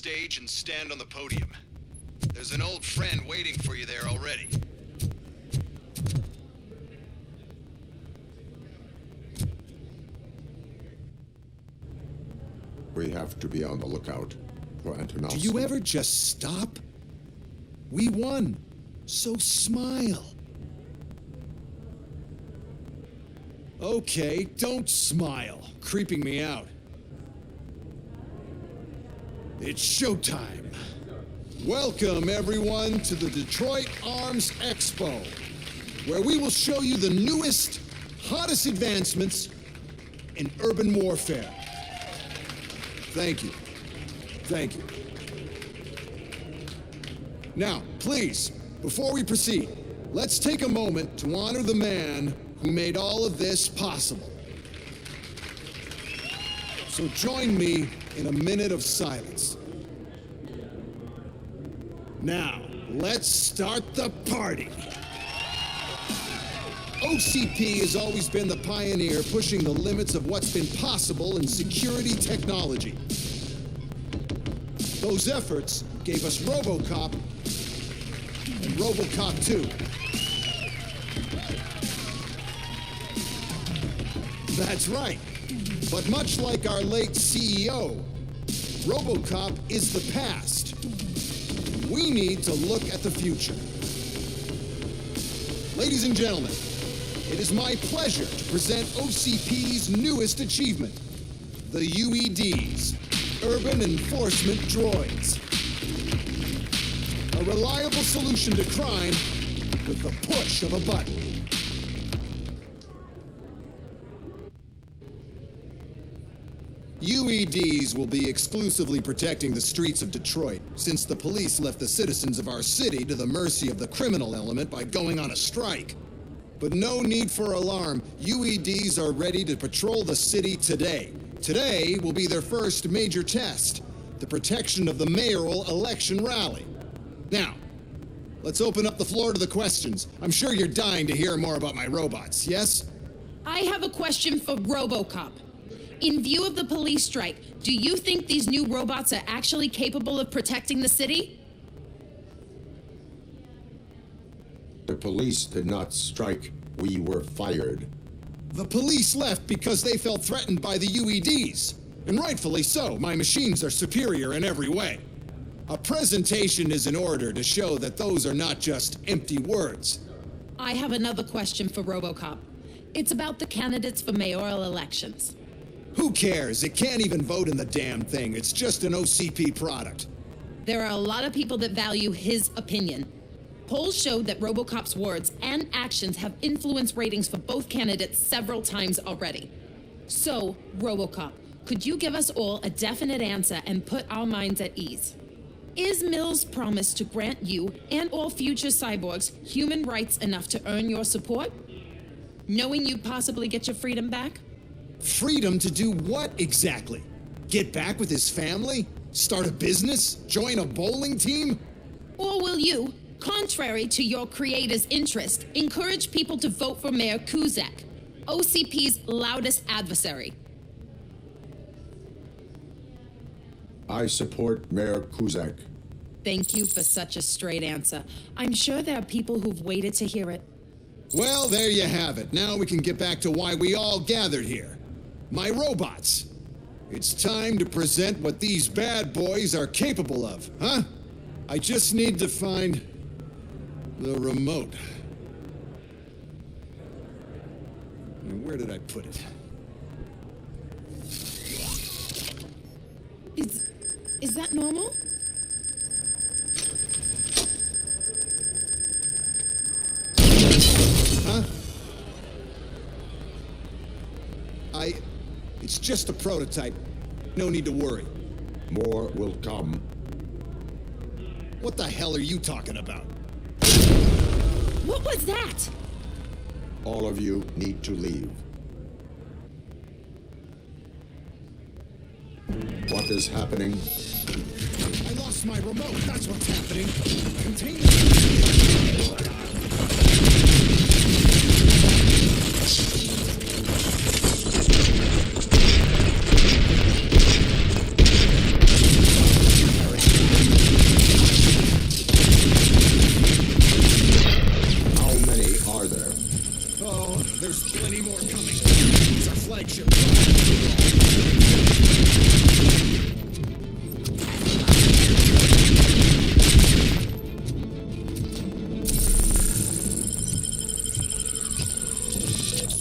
stage and stand on the podium. There's an old friend waiting for you there already. We have to be on the lookout for Antonovsky. Do you ever just stop? We won, so smile. Okay, don't smile, creeping me out. It's showtime. Welcome, everyone, to the Detroit Arms Expo, where we will show you the newest, hottest advancements in urban warfare. Thank you. Thank you. Now, please, before we proceed, let's take a moment to honor the man who made all of this possible. So join me in a minute of silence. Now, let's start the party. OCP has always been the pioneer pushing the limits of what's been possible in security technology. Those efforts gave us RoboCop and RoboCop 2. That's right. But much like our late CEO, RoboCop is the past. We need to look at the future. Ladies and gentlemen, it is my pleasure to present OCP's newest achievement, the UEDs, Urban Enforcement Droids. A reliable solution to crime with the push of a button. UEDs will be exclusively protecting the streets of Detroit, since the police left the citizens of our city to the mercy of the criminal element by going on a strike. But no need for alarm. UEDs are ready to patrol the city today. Today will be their first major test, the protection of the mayoral election rally. Now, let's open up the floor to the questions. I'm sure you're dying to hear more about my robots, yes? I have a question for RoboCop. In view of the police strike, do you think these new robots are actually capable of protecting the city? The police did not strike. We were fired. The police left because they felt threatened by the UEDs. And rightfully so. My machines are superior in every way. A presentation is in order to show that those are not just empty words. I have another question for RoboCop. It's about the candidates for mayoral elections. Who cares? It can't even vote in the damn thing. It's just an OCP product. There are a lot of people that value his opinion. Polls showed that RoboCop's words and actions have influenced ratings for both candidates several times already. So, RoboCop, could you give us all a definite answer and put our minds at ease? Is Mills' promise to grant you and all future cyborgs human rights enough to earn your support? Knowing you'd possibly get your freedom back? Freedom to do what exactly? Get back with his family? Start a business? Join a bowling team? Or will you, contrary to your creator's interest, encourage people to vote for Mayor Kuzak, OCP's loudest adversary? I support Mayor Kuzak. Thank you for such a straight answer. I'm sure there are people who've waited to hear it. Well, there you have it. Now we can get back to why we all gathered here. My robots. It's time to present what these bad boys are capable of, huh? I just need to find the remote. Where did I put it? Is that normal? Huh? It's just a prototype. No need to worry. More will come. What the hell are you talking about? What was that? All of you need to leave. What is happening? I lost my remote. That's what's happening. Containment. likes you.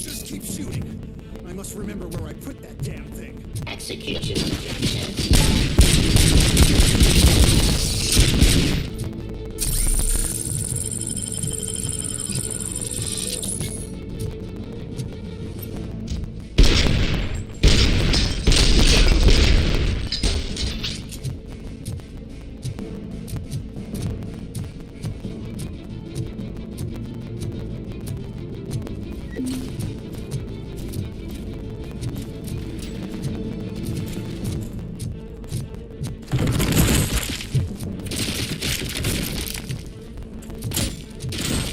Just keep shooting. I must remember where I put that damn thing. Execution.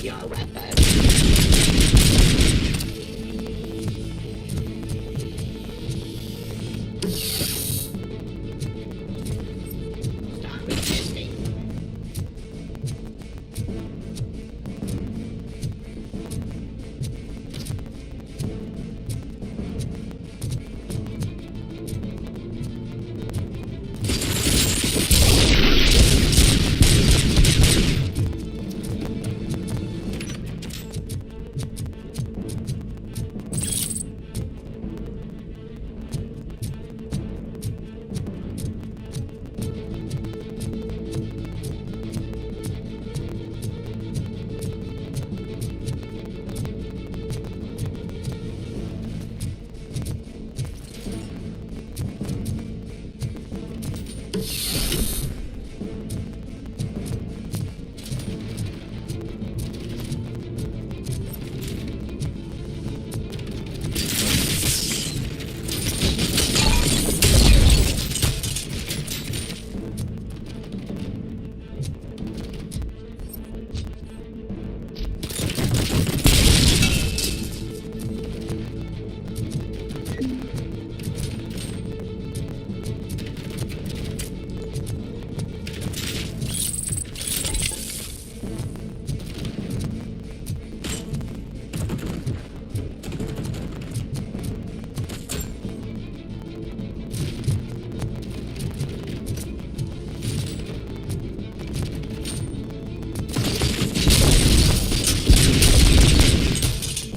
Your weapon. Stop resisting.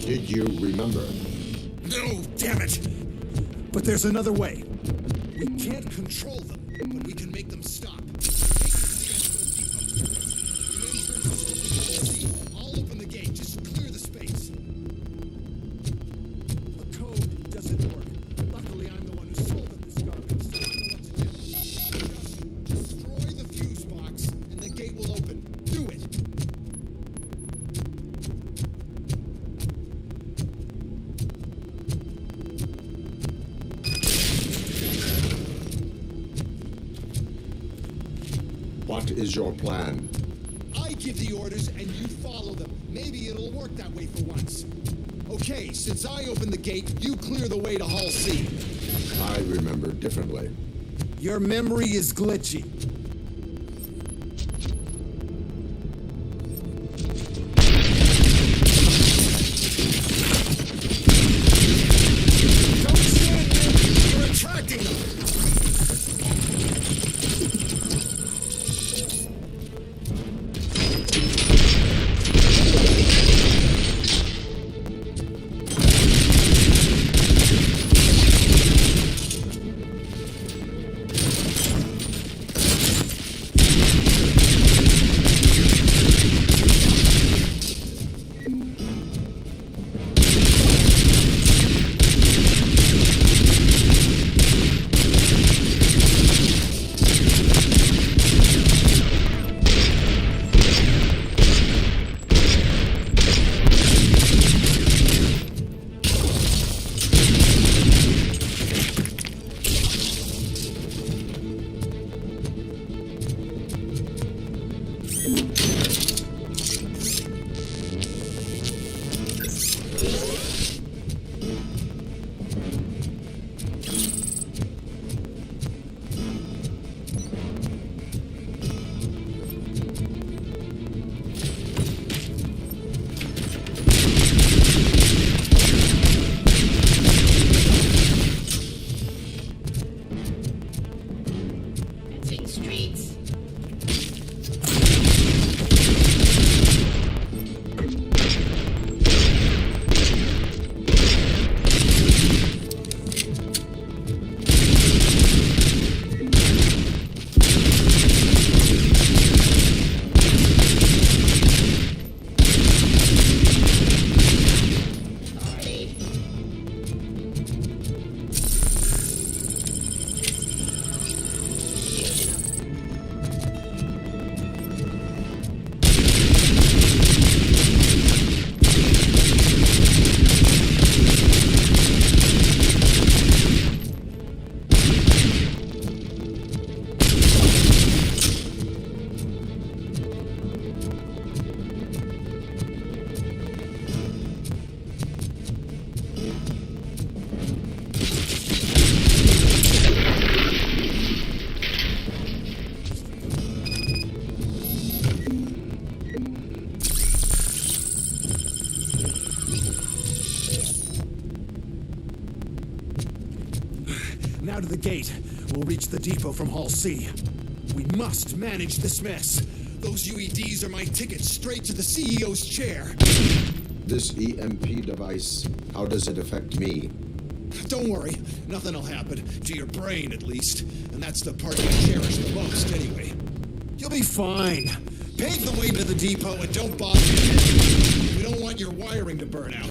Did you remember? No, damn it! But there's another way. We can't control them, but we can make them stop. I'll open the gate. Just clear the space. The code doesn't work. Luckily, I'm the one who sold them this garbage, so I know what to do. Just destroy the fuse box, and the gate will open. Do it! What is your plan? I give the orders and you follow them. Maybe it'll work that way for once. Okay, since I opened the gate, you clear the way to Hall C. I remember differently. Your memory is glitchy. Don't stand there! You're attracting them! Now to the gate. We'll reach the depot from Hall C. We must manage this mess. Those UEDs are my ticket straight to the CEO's chair. This EMP device, how does it affect me? Don't worry, nothing will happen. To your brain, at least. And that's the part you cherish the most, anyway. You'll be fine. Pave the way to the depot and don't bother me. We don't want your wiring to burn out.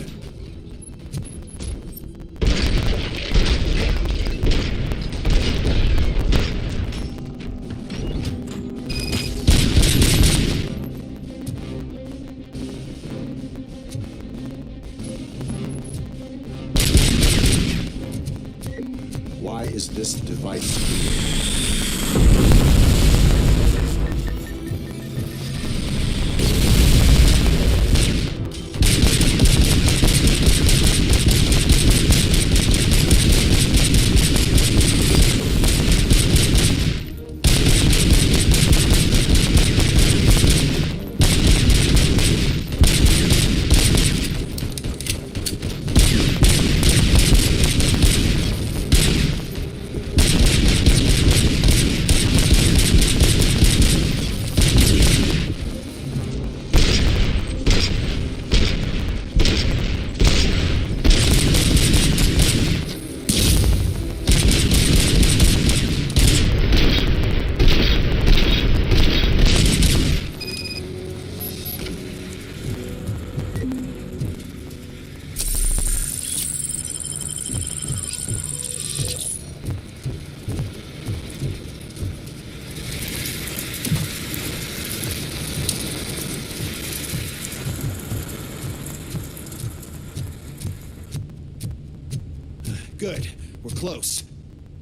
Why is this device Good. We're close.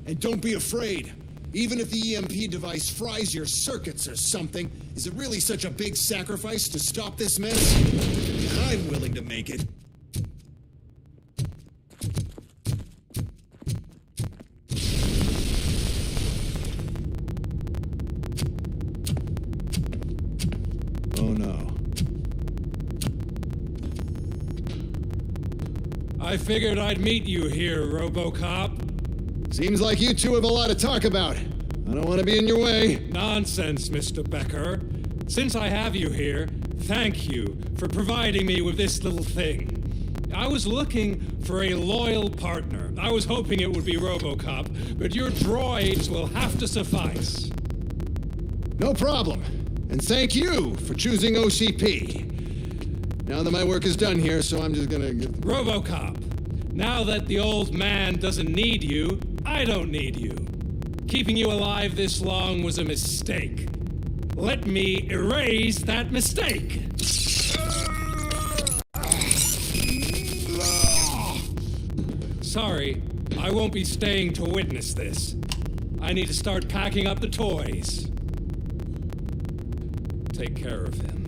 And don't be afraid. Even if the EMP device fries your circuits or something, is it really such a big sacrifice to stop this mess? I'm willing to make it. Oh no. I figured I'd meet you here, RoboCop. Seems like you two have a lot to talk about. I don't want to be in your way. Nonsense, Mr. Becker. Since I have you here, thank you for providing me with this little thing. I was looking for a loyal partner. I was hoping it would be RoboCop, but your droids will have to suffice. No problem. And thank you for choosing OCP. Now that my work is done here, so I'm just gonna... RoboCop, now that the old man doesn't need you, I don't need you. Keeping you alive this long was a mistake. Let me erase that mistake. Sorry, I won't be staying to witness this. I need to start packing up the toys. Take care of him.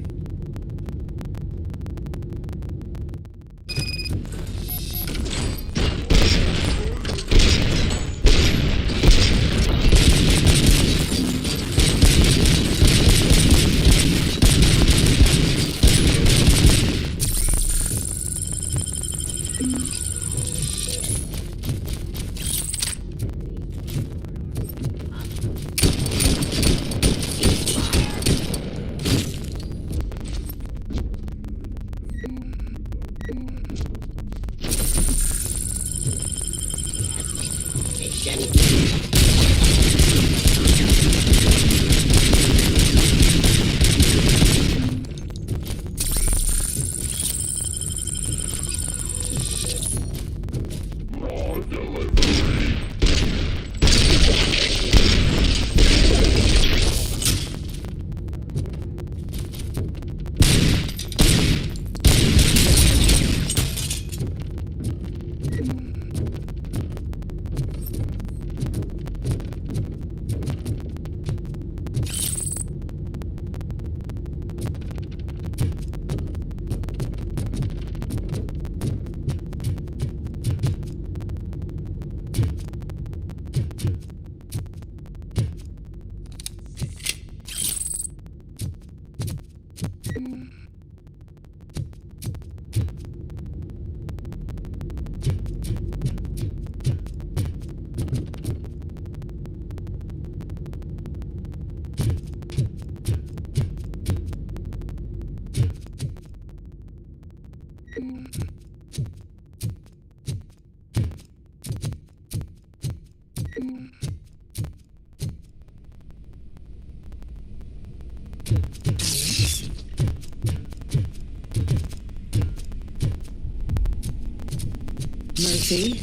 Murphy?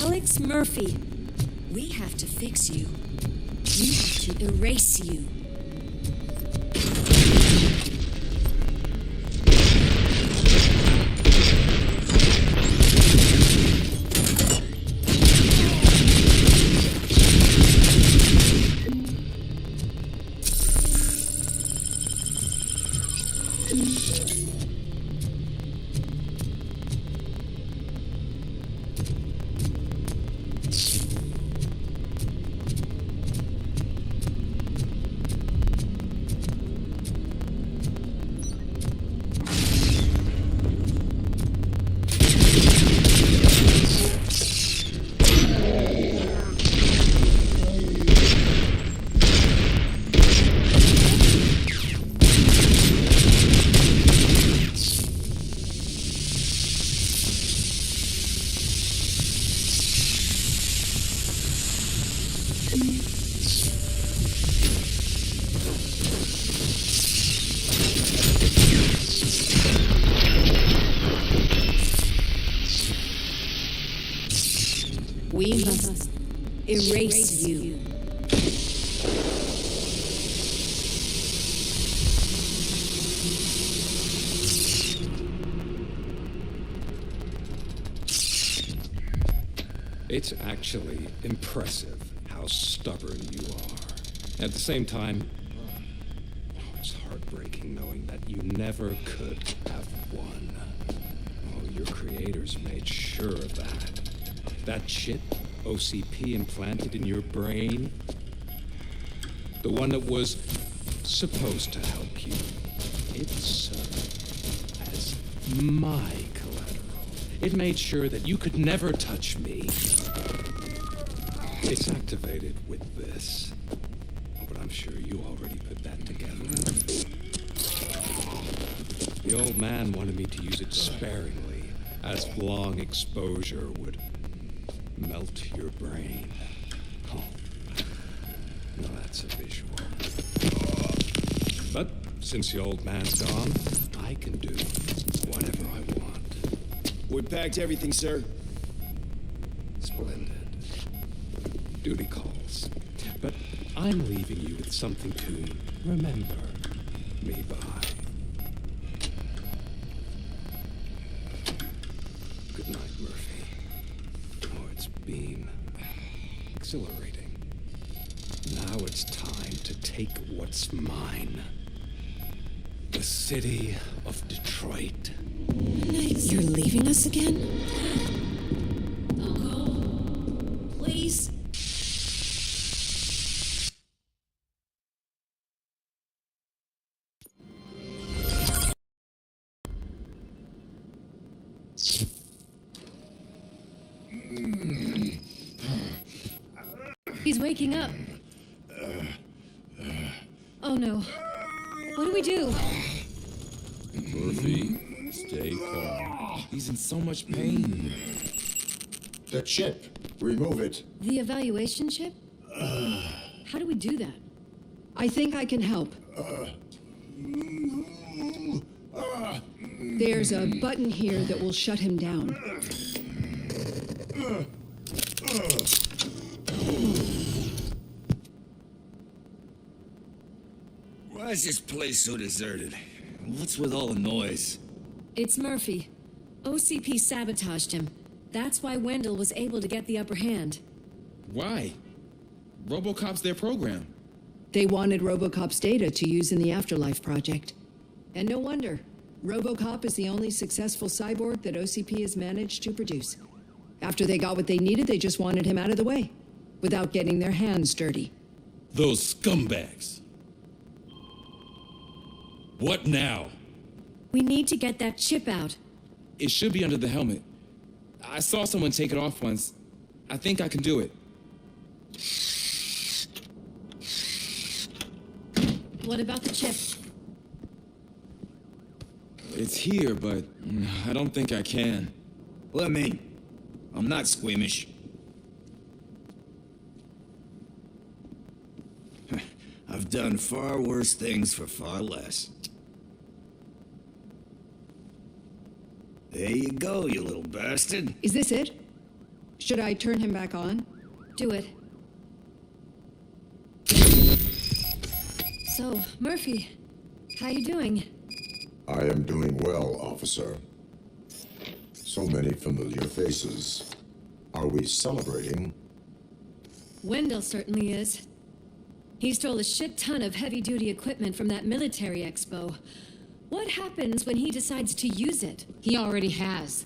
Alex Murphy, we have to fix you. We have to erase you. We must erase you. It's actually impressive how stubborn you are. At the same time, it's heartbreaking knowing that you never could have won. Oh, your creators made sure of that. That chip OCP implanted in your brain, the one that was supposed to help you, it served as my collateral. It made sure that you could never touch me. It's activated with this, but I'm sure you already put that together. The old man wanted me to use it sparingly, as long exposure would melt your brain. Oh, now that's a visual. But since the old man's gone, I can do whatever I want. We packed everything, sir. Splendid. Duty calls. But I'm leaving you with something to remember me by. Good night, Murphy. Oh, it's been exhilarating. Now it's time to take what's mine. The city of Detroit. You're leaving us again? Don't go. Please. He's waking up. Oh no. What do we do? Murphy, stay calm. He's in so much pain. The chip. Remove it. The evaluation chip? How do we do that? I think I can help. There's a button here that will shut him down. Why is this place so deserted? What's with all the noise? It's Murphy. OCP sabotaged him. That's why Wendell was able to get the upper hand. Why? RoboCop's their program. They wanted RoboCop's data to use in the Afterlife project. And no wonder. RoboCop is the only successful cyborg that OCP has managed to produce. After they got what they needed, they just wanted him out of the way, without getting their hands dirty. Those scumbags. What now? We need to get that chip out. It should be under the helmet. I saw someone take it off once. I think I can do it. What about the chip? It's here, but I don't think I can. Let me. I'm not squeamish. I've done far worse things for far less. There you go, you little bastard. Is this it? Should I turn him back on? Do it. So, Murphy, how you doing? I am doing well, officer. So many familiar faces. Are we celebrating? Wendell certainly is. He stole a shit ton of heavy-duty equipment from that military expo. What happens when he decides to use it? He already has.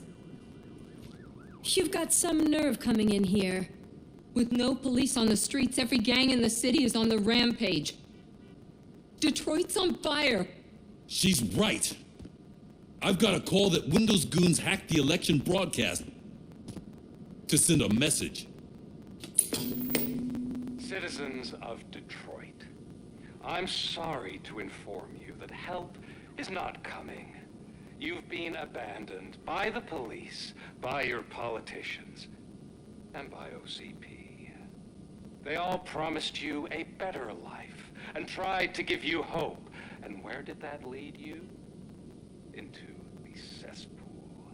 You've got some nerve coming in here. With no police on the streets, every gang in the city is on the rampage. Detroit's on fire. She's right. I've got a call that Windows goons hacked the election broadcast to send a message. Citizens of Detroit, I'm sorry to inform you that help is not coming. You've been abandoned by the police, by your politicians, and by OCP. They all promised you a better life and tried to give you hope. And where did that lead you? Into the cesspool.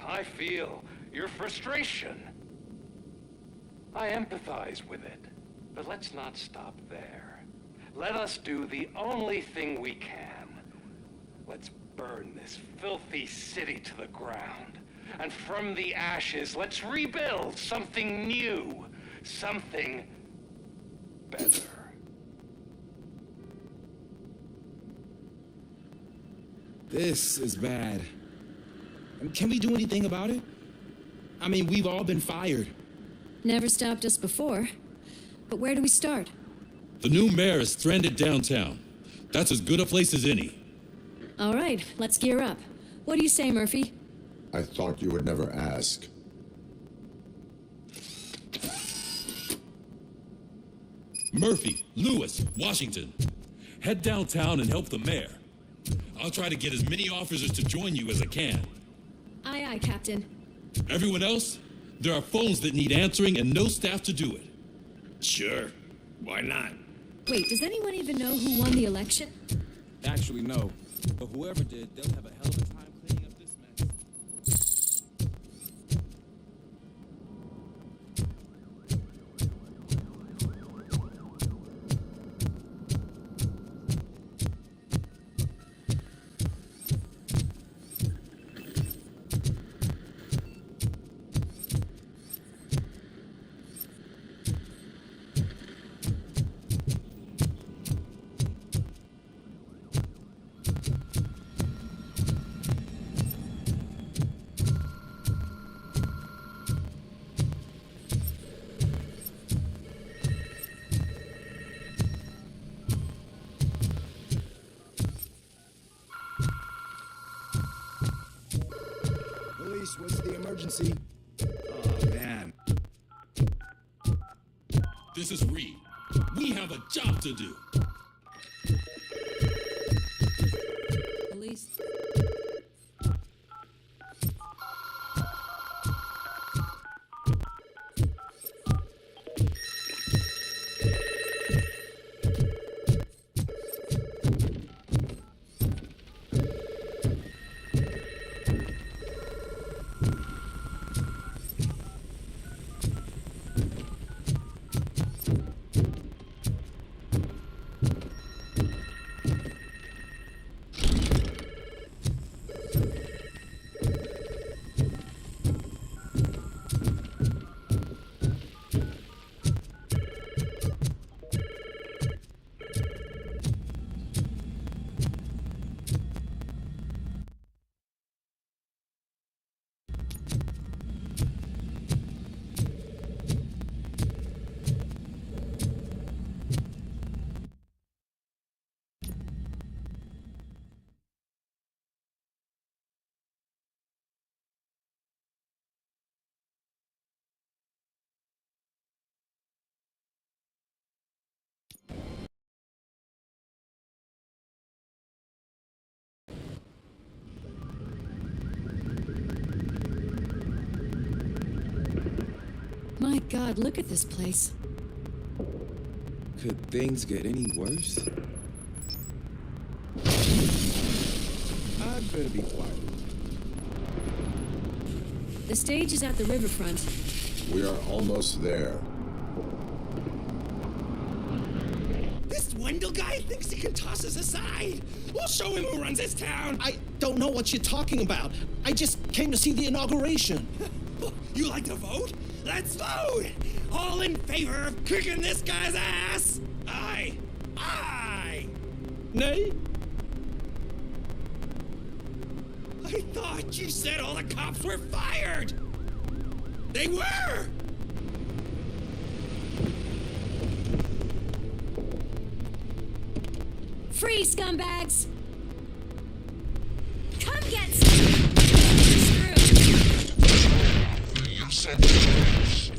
I feel your frustration. I empathize with it. But let's not stop there. Let us do the only thing we can. Let's burn this filthy city to the ground. And from the ashes, let's rebuild something new. Something better. This is bad. Can we do anything about it? I mean, we've all been fired. Never stopped us before. But where do we start? The new mayor is stranded downtown. That's as good a place as any. All right, let's gear up. What do you say, Murphy? I thought you would never ask. Murphy, Lewis, Washington. Head downtown and help the mayor. I'll try to get as many officers to join you as I can. Aye, aye, Captain. Everyone else, there are phones that need answering and no staff to do it. Sure. Why not? Wait, does anyone even know who won the election? Actually, no. But whoever did, they'll have a hell of a time cleaning up this mess. Police, what's the emergency? Oh, man. This is Reed. We have a job to do. Police. God, look at this place. Could things get any worse? I'd better be quiet. The stage is at the riverfront. We are almost there. This Wendell guy thinks he can toss us aside. We'll show him who runs this town. I don't know what you're talking about. I just came to see the inauguration. You like to vote? Let's vote! All in favor of kicking this guy's ass? Aye. Aye. Nay? I thought you said all the cops were fired! They were! Free, scumbags! Come get You said this.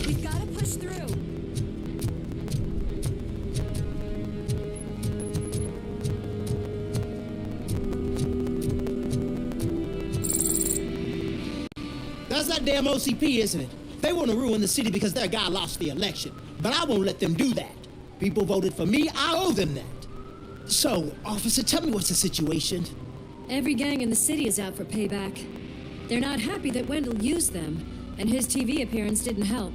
We've got to push through. That's that damn OCP, isn't it? They want to ruin the city because their guy lost the election. But I won't let them do that. People voted for me, I owe them that. So, officer, tell me what's the situation. Every gang in the city is out for payback. They're not happy that Wendell used them, and his TV appearance didn't help.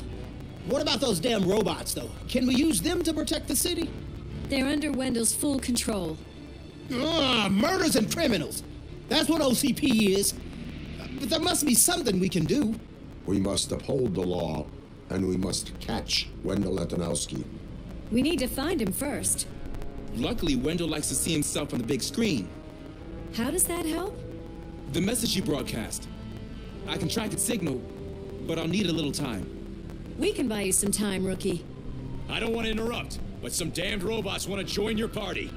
What about those damn robots, though? Can we use them to protect the city? They're under Wendell's full control. Murders and criminals. That's what OCP is. But there must be something we can do. We must uphold the law, and we must catch Wendell Letonowski. We need to find him first. Luckily, Wendell likes to see himself on the big screen. How does that help? The message you broadcast. I can track its signal, but I'll need a little time. We can buy you some time, rookie. I don't want to interrupt, but some damned robots want to join your party.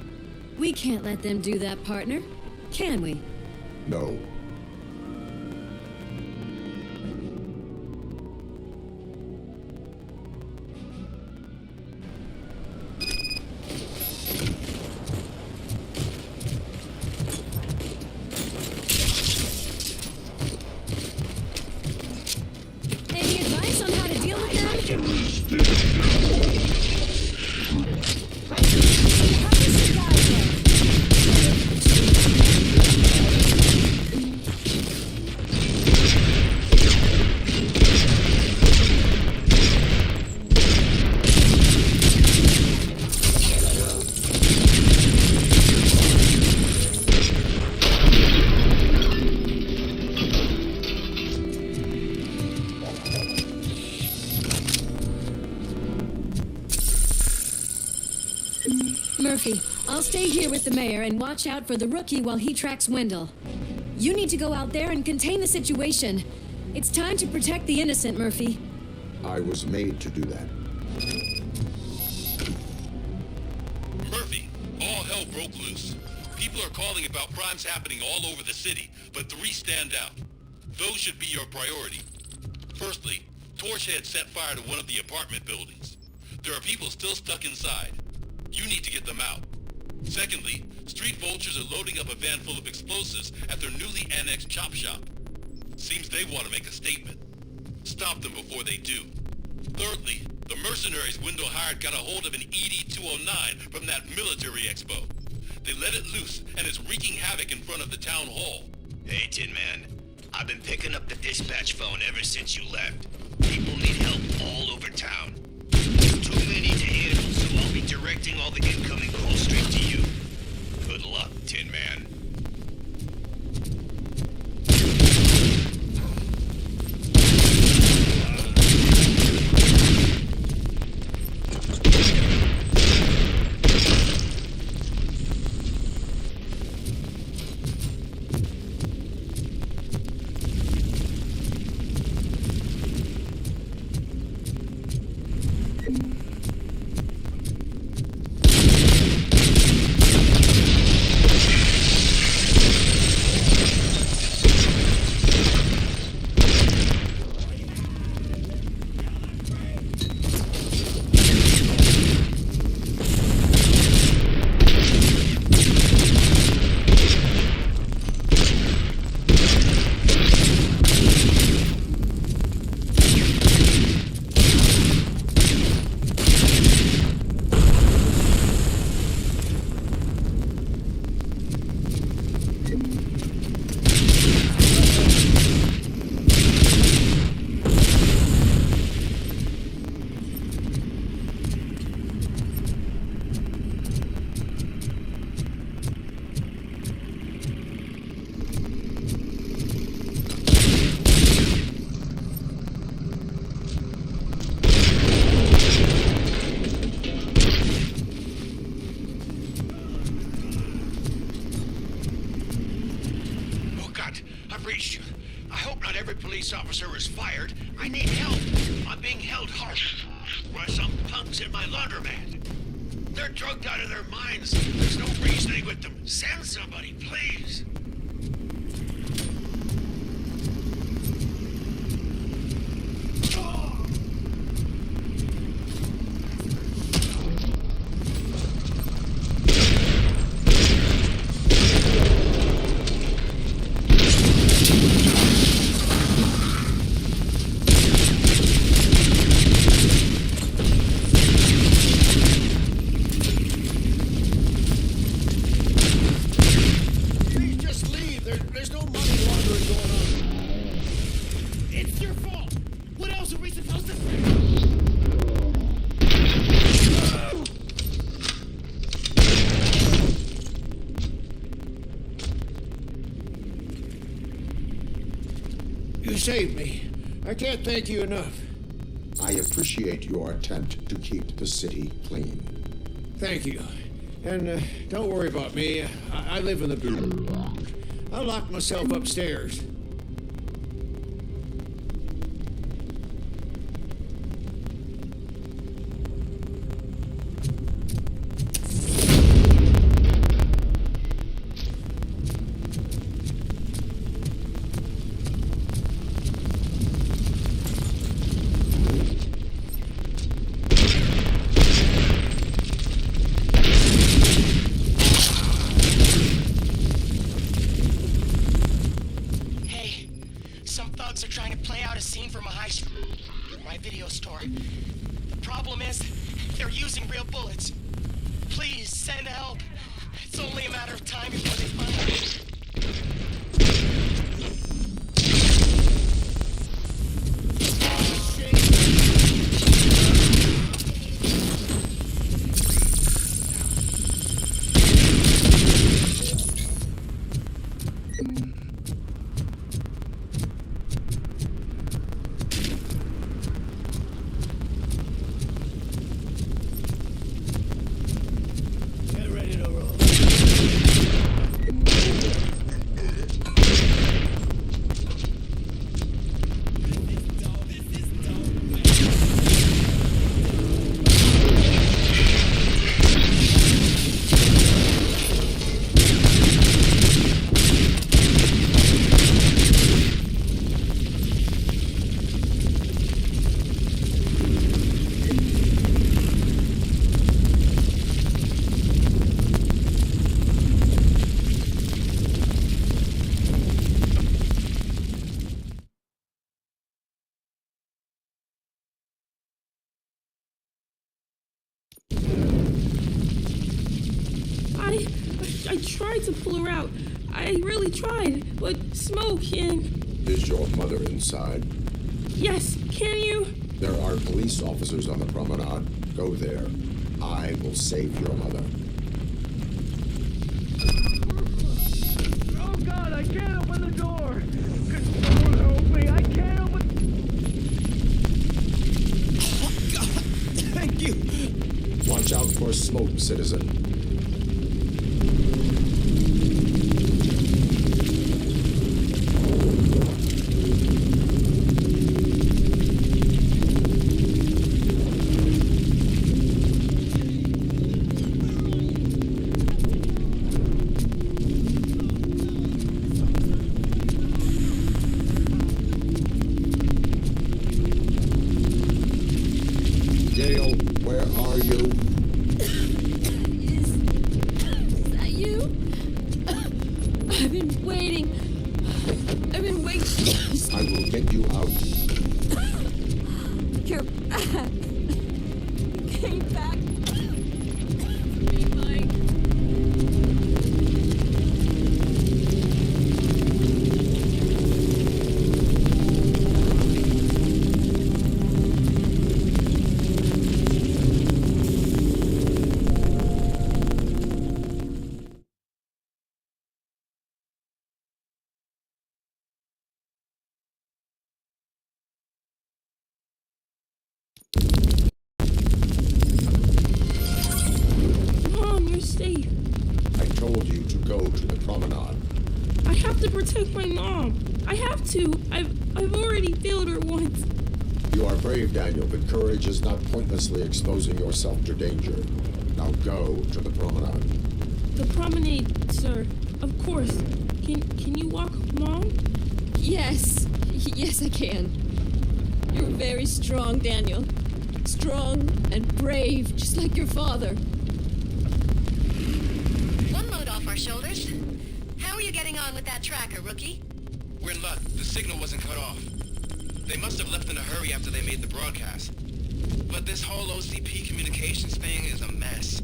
We can't let them do that, partner. Can we? No. Any advice on how to deal with them? How does the guy go? Murphy, I'll stay here with the mayor and watch out for the rookie while he tracks Wendell. You need to go out there and contain the situation. It's time to protect the innocent, Murphy. I was made to do that. Murphy, all hell broke loose. People are calling about crimes happening all over the city, but 3 stand out. Those should be your priority. Firstly, Torchhead set fire to one of the apartment buildings. There are people still stuck inside. You need to get them out. Secondly, street vultures are loading up a van full of explosives at their newly annexed chop shop. Seems they want to make a statement. Stop them before they do. Thirdly, the mercenaries Wendell hired got a hold of an ED-209 from that military expo. They let it loose and it's wreaking havoc in front of the town hall. Hey, Tin Man. I've been picking up the dispatch phone ever since you left. People need help all over town. There's too many to handle, so I'll be directing all the incoming calls straight to you. Good luck, Tin Man. every police officer is fired, I need help. I'm being held hostage by some punks in my laundromat. They're drugged out of their minds. There's no reasoning with them. Send somebody, please. You saved me. I can't thank you enough. I appreciate your attempt to keep the city clean. Thank you. And don't worry about me. I live in the building. I'll lock myself upstairs. I tried to pull her out. I really tried, but smoke and... Is your mother inside? Yes, can you? There are police officers on the promenade. Go there. I will save your mother. Oh God, I can't open the door! Could someone help me? I can't open... Oh God, thank you! Watch out for smoke, citizen. Mom, you're safe. I told you to go to the promenade. I have to protect my mom. I have to. I've already failed her once. You are brave, Daniel, but courage is not pointlessly exposing yourself to danger. Now go to the promenade. The promenade, sir. Of course. Can you walk, Mom? Yes. Yes, I can. You're very strong, Daniel. Strong and brave, just like your father. One load off our shoulders. How are you getting on with that tracker, rookie? We're in luck. The signal wasn't cut off. They must have left in a hurry after they made the broadcast. But this whole OCP communications thing is a mess.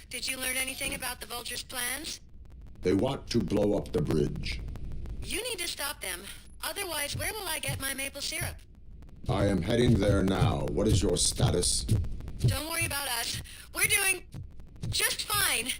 Did you learn anything about the Vulture's plans? They want to blow up the bridge. You need to stop them. Otherwise, where will I get my maple syrup? I am heading there now. What is your status? Don't worry about us. We're doing just fine.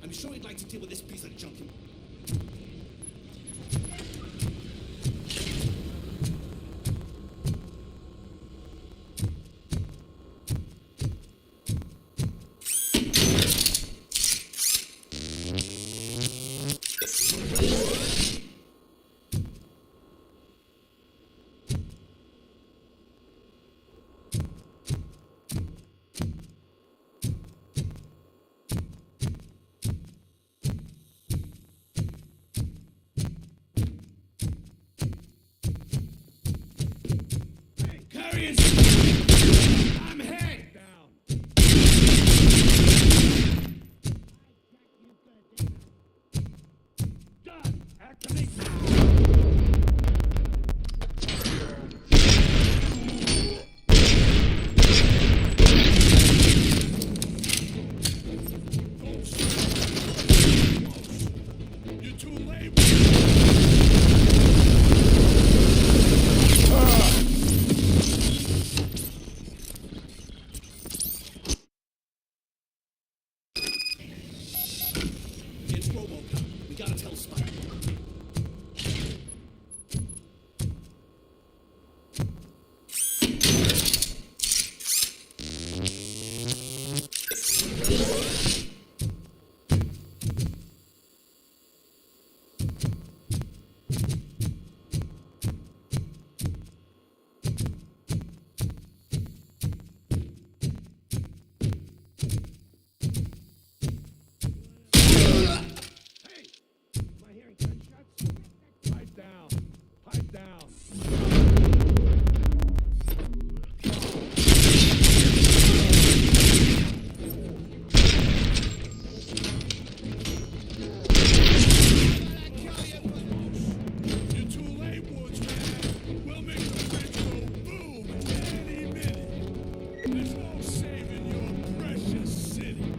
I'm sure he'd like to deal with this piece of junk. I'm head down. Done. Activate. You're too late. There's no saving your precious city.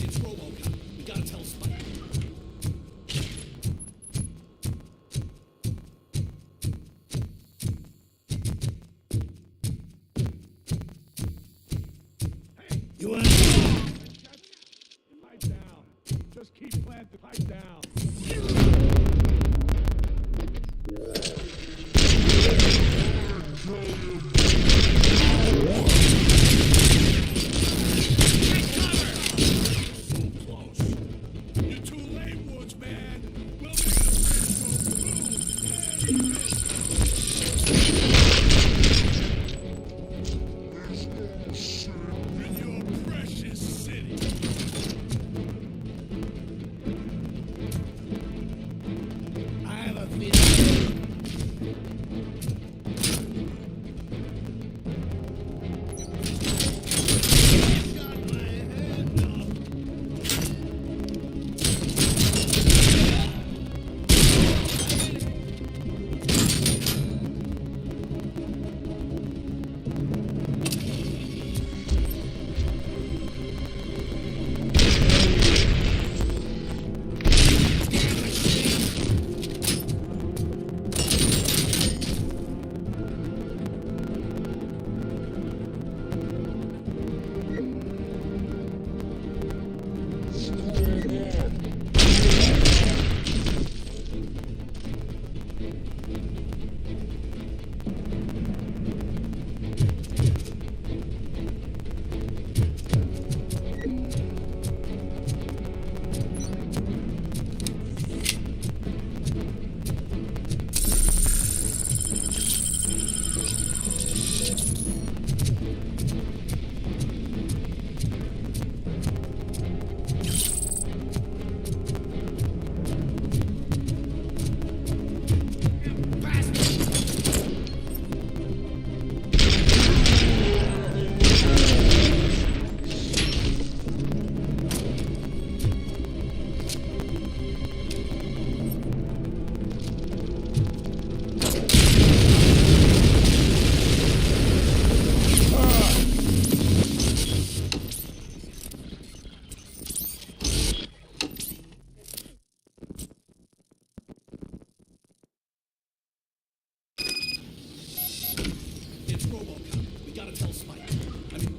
It's RoboCop. We gotta tell Spike. You want Pipe down. Just keep planting. Pipe down. So close. You're too late, Woods, man. We'll make the move. In your precious city. I have a feeling. It's RoboCop. We gotta tell Spike. I mean,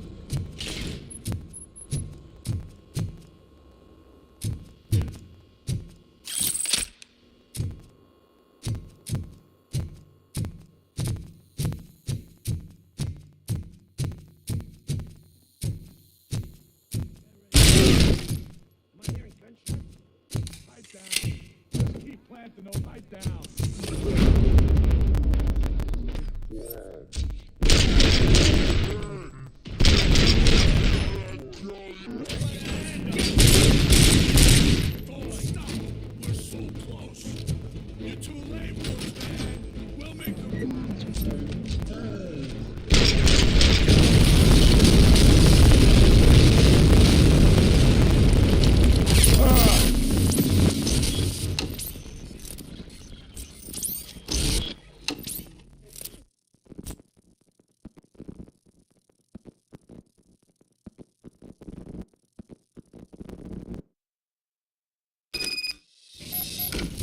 am I hearing gunshots? Pipe down. Just keep planting those. Pipe down. Don't stop. We're so close. You're too late, Woods, man. We'll make the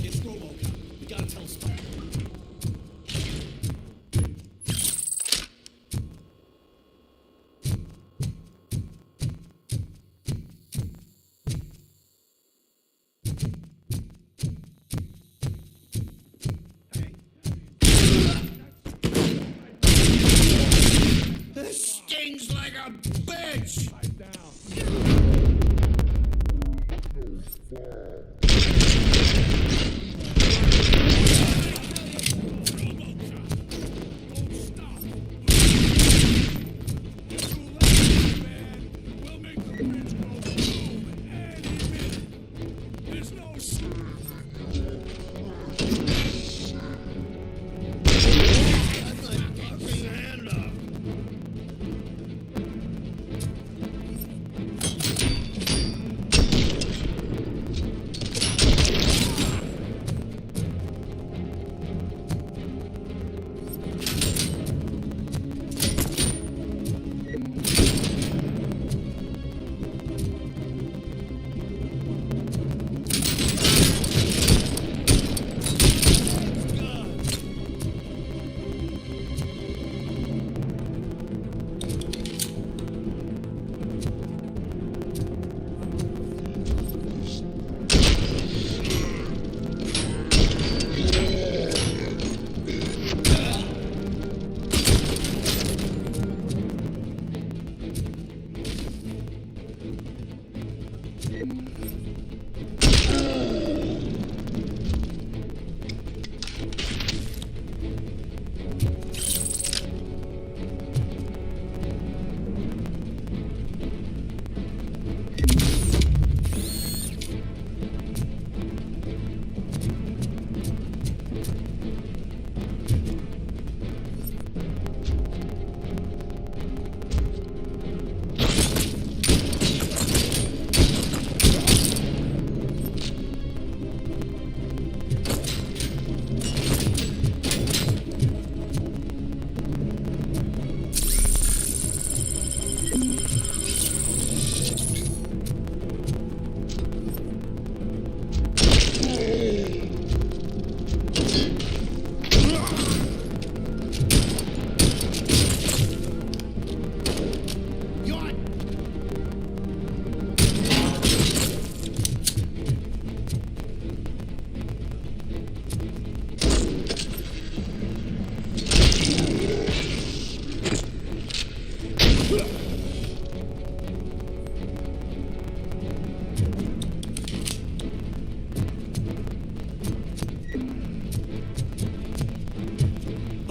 It's RoboCop. We gotta tell Spike. This stings like a bitch! Pipe down. Don't stop. You're too late.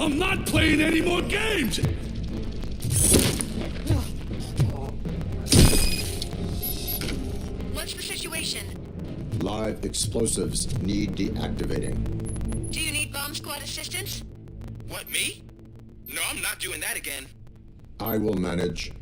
I'm not playing any more games! What's the situation? Live explosives need deactivating. Do you need bomb squad assistance? What, me? No, I'm not doing that again. I will manage.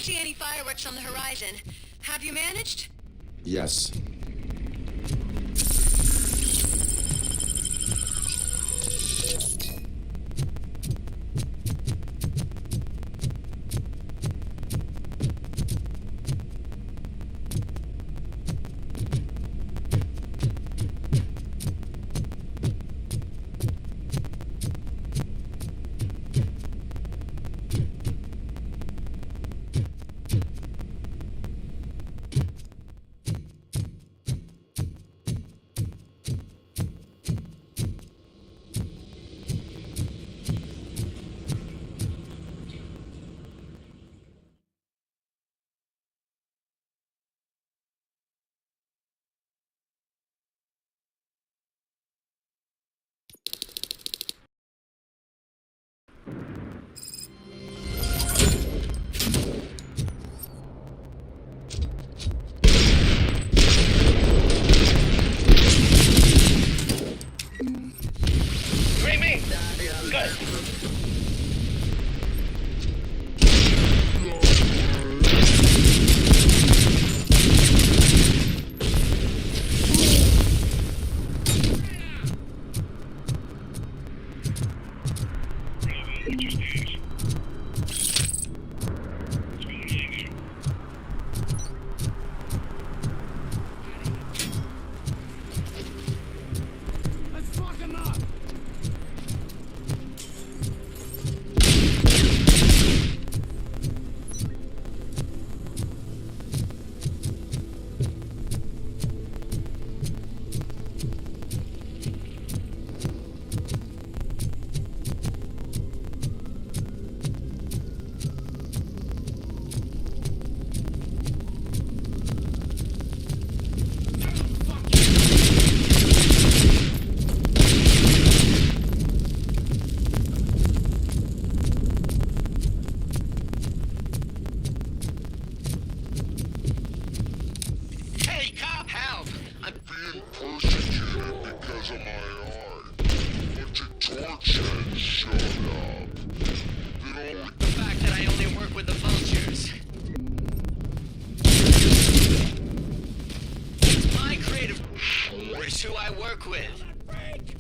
Don't see any fireworks on the horizon. Have you managed? Yes. break!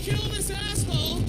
Kill this asshole!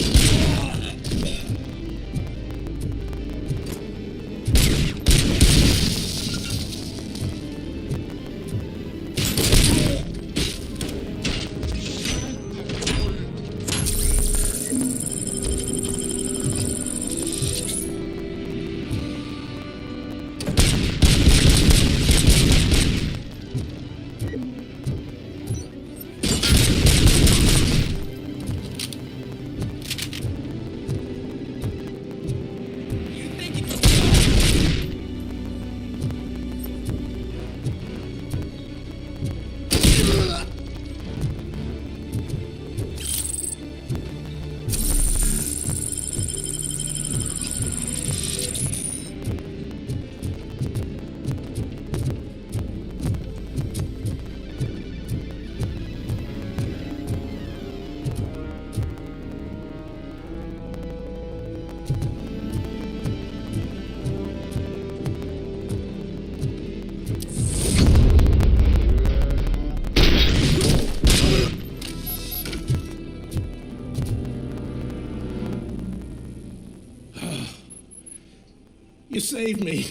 You saved me.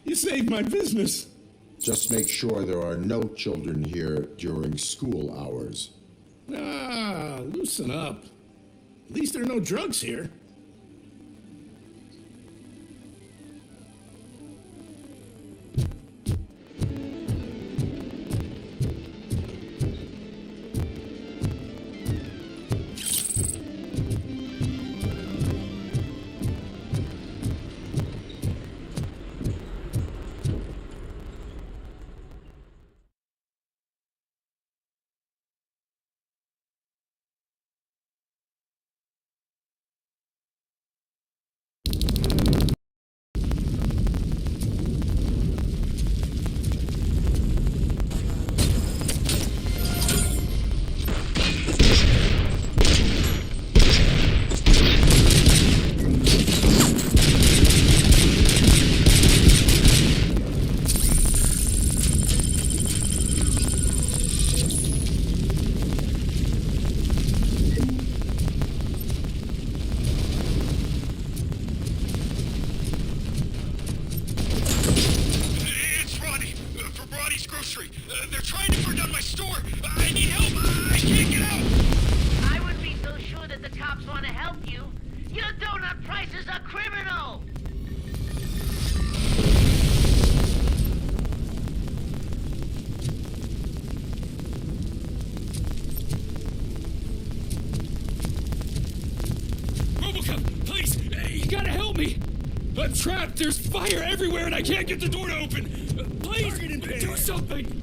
You saved my business. Just make sure there are no children here during school hours. Ah, loosen up. At least there are no drugs here. They're trying to burn down my store. I need help. I can't get out. I would be so sure that the cops want to help you. Your donut prices are criminal. RoboCop, please, you gotta help me. I'm trapped. There's fire everywhere, and I can't get the door to open. Please, do something.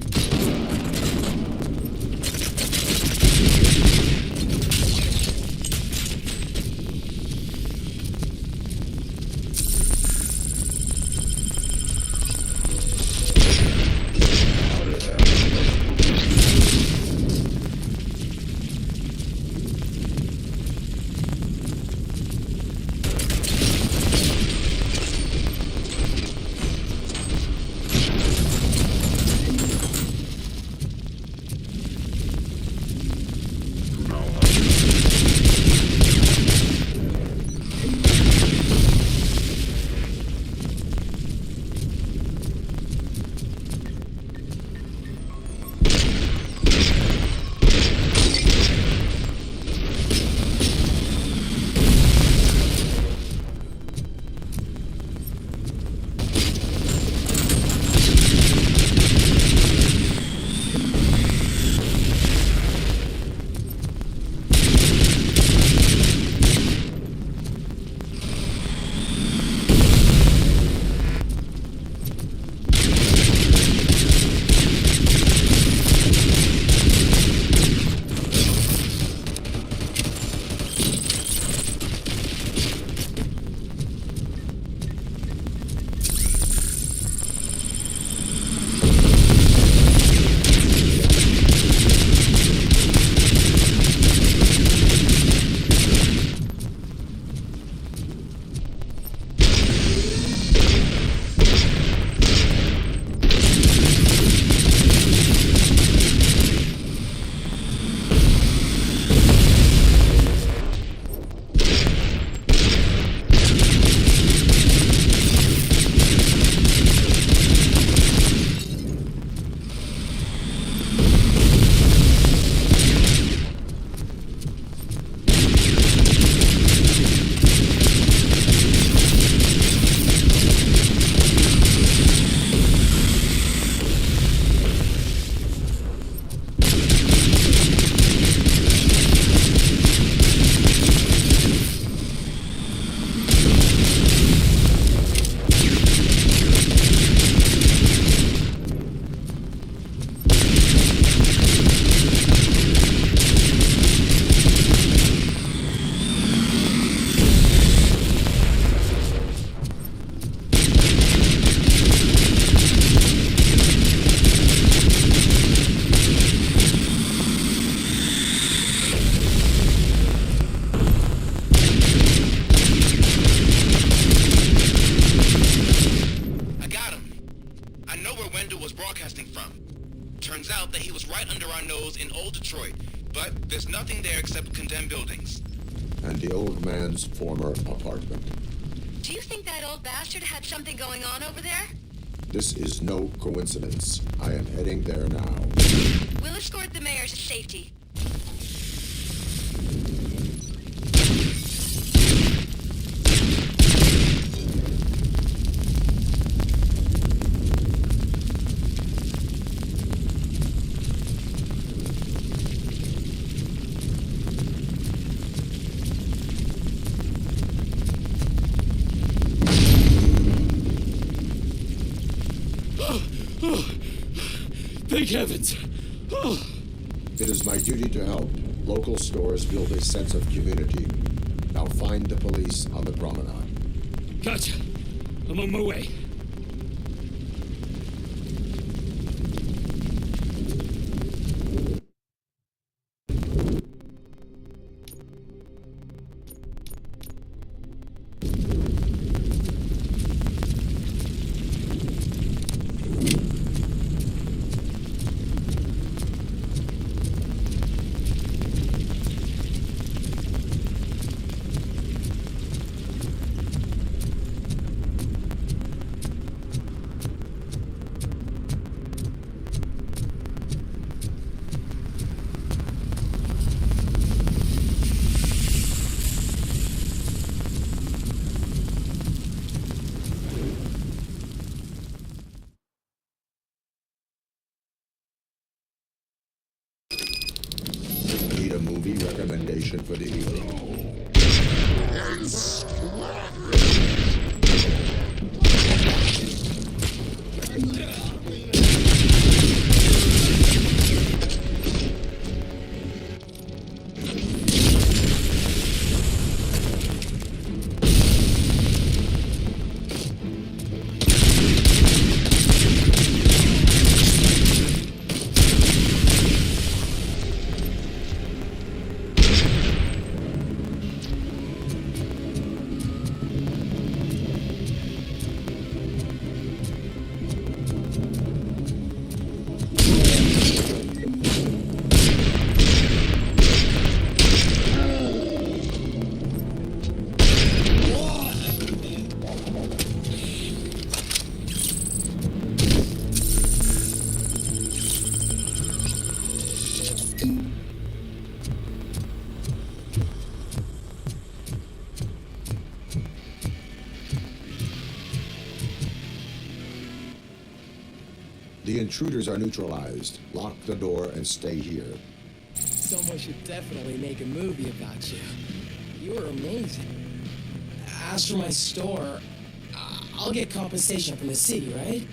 there except condemned buildings. And the old man's former apartment. Do you think that old bastard had something going on over there? This is no coincidence. I am heading there now. We'll escort the mayor to safety. Thank heavens! Oh. It is my duty to help. Local stores build a sense of community. Now find the police on the promenade. Gotcha. I'm on my way. Need a movie recommendation for the evening? The intruders are neutralized. Lock the door and stay here. Someone should definitely make a movie about you. You were amazing. As for my store, I'll get compensation from the city, right?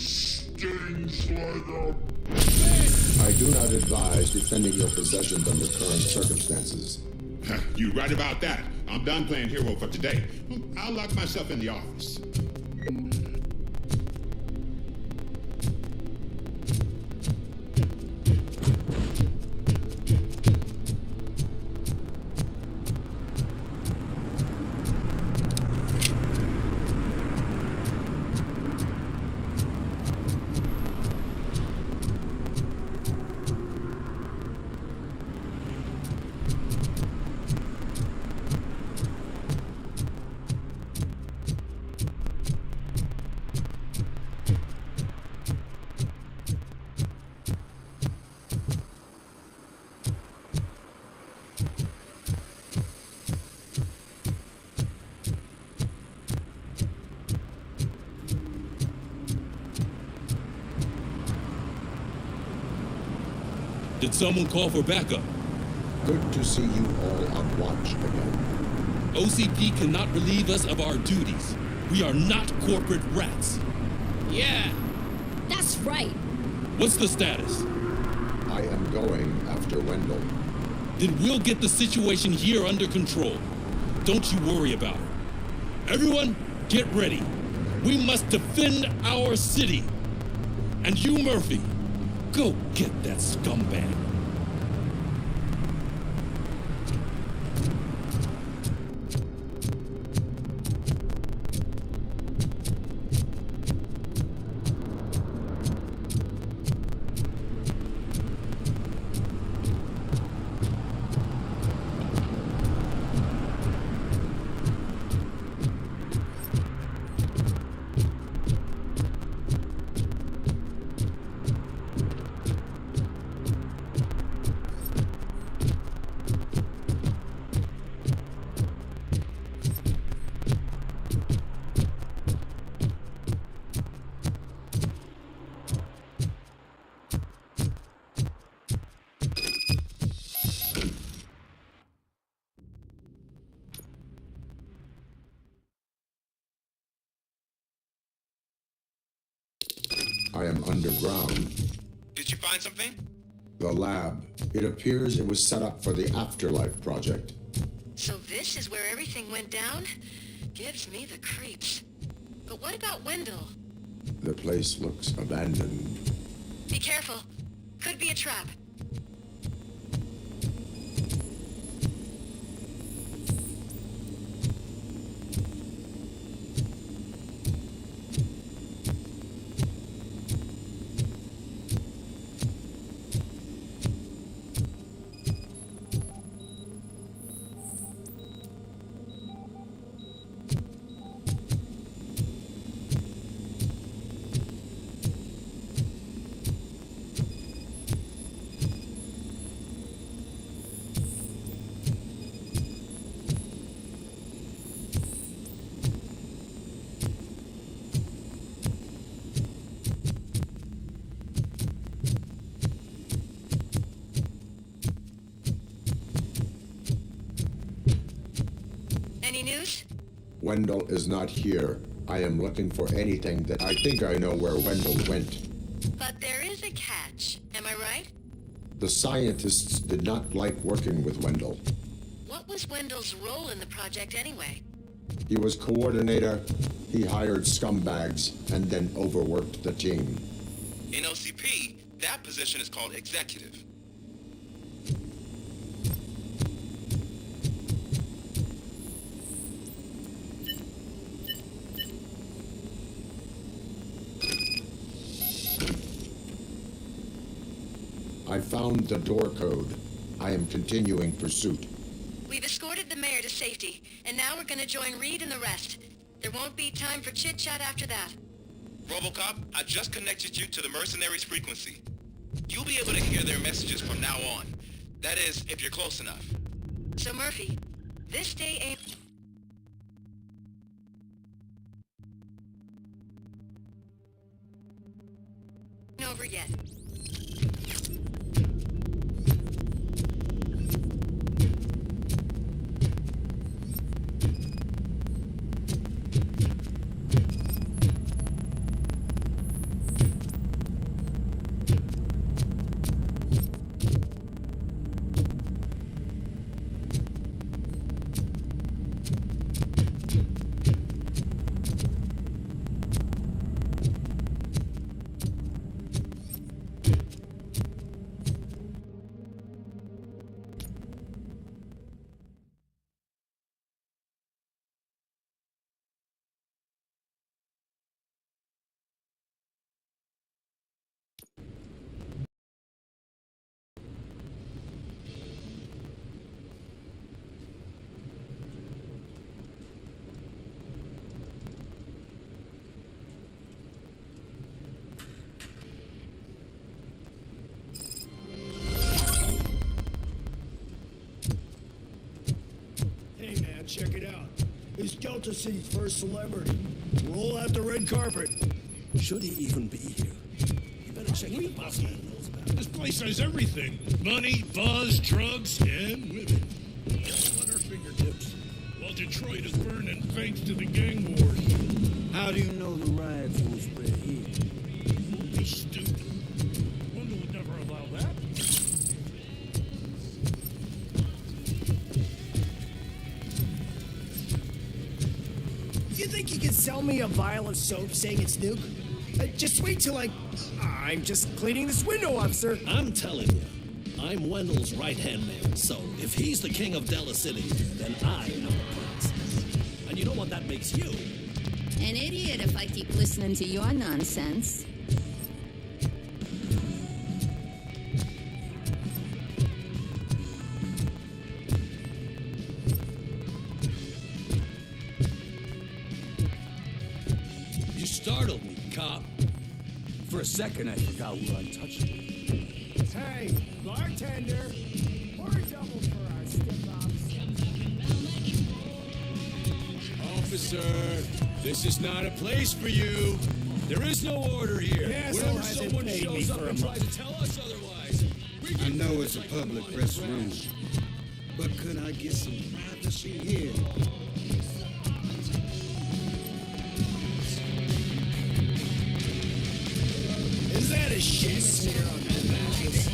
stings like a... I do not advise defending your possessions under current circumstances. You're right about that. I'm done playing hero for today. I'll lock myself in the office. Did someone call for backup? Good to see you all on watch again. OCP cannot relieve us of our duties. We are not corporate rats. Yeah. That's right. What's the status? I am going after Wendell. Then we'll get the situation here under control. Don't you worry about her. Everyone, get ready. We must defend our city. And you, Murphy, go get that scumbag. I am underground. Did you find something? The lab. It appears it was set up for the Afterlife project. So this is where everything went down? Gives me the creeps. But what about Wendell? The place looks abandoned. Be careful. Could be a trap. Any news? Wendell is not here. I am looking for anything that I think I know where Wendell went. But there is a catch. Am I right? The scientists did not like working with Wendell. What was Wendell's role in the project anyway? He was coordinator, he hired scumbags, and then overworked the team. In OCP, that position is called executive. I found the door code. I am continuing pursuit. We've escorted the mayor to safety, and now we're gonna join Reed and the rest. There won't be time for chit-chat after that. RoboCop, I just connected you to the mercenaries' frequency. You'll be able to hear their messages from now on. That is, if you're close enough. So Murphy, this day ain't over yet. Delta City's first celebrity. Roll out the red carpet. Should he even be here? You better check the boss manuals about it. This place has everything. Money, buzz, drugs, and women. All at our fingertips. Well, Detroit is burning thanks to the gang wars. How do you know the riots will spread here? Be stupid. Wendell would never allow that. You think you can sell me a vial of soap saying it's new? Just wait till I'm just cleaning this window, officer. I'm telling you, I'm Wendell's right-hand man, so if he's the king of Della City, then I am the prince. And you know what that makes you? An idiot if I keep listening to your nonsense. You startled me, cop. For a second, I forgot we were untouchable. Hey, bartender, pour a double for our stiff-ups. Officer, this is not a place for you. There is no order here. Whenever someone shows up and tries to tell us otherwise, I know it's a public restroom, but could I get some privacy here? Is that a shit smear on that mattress?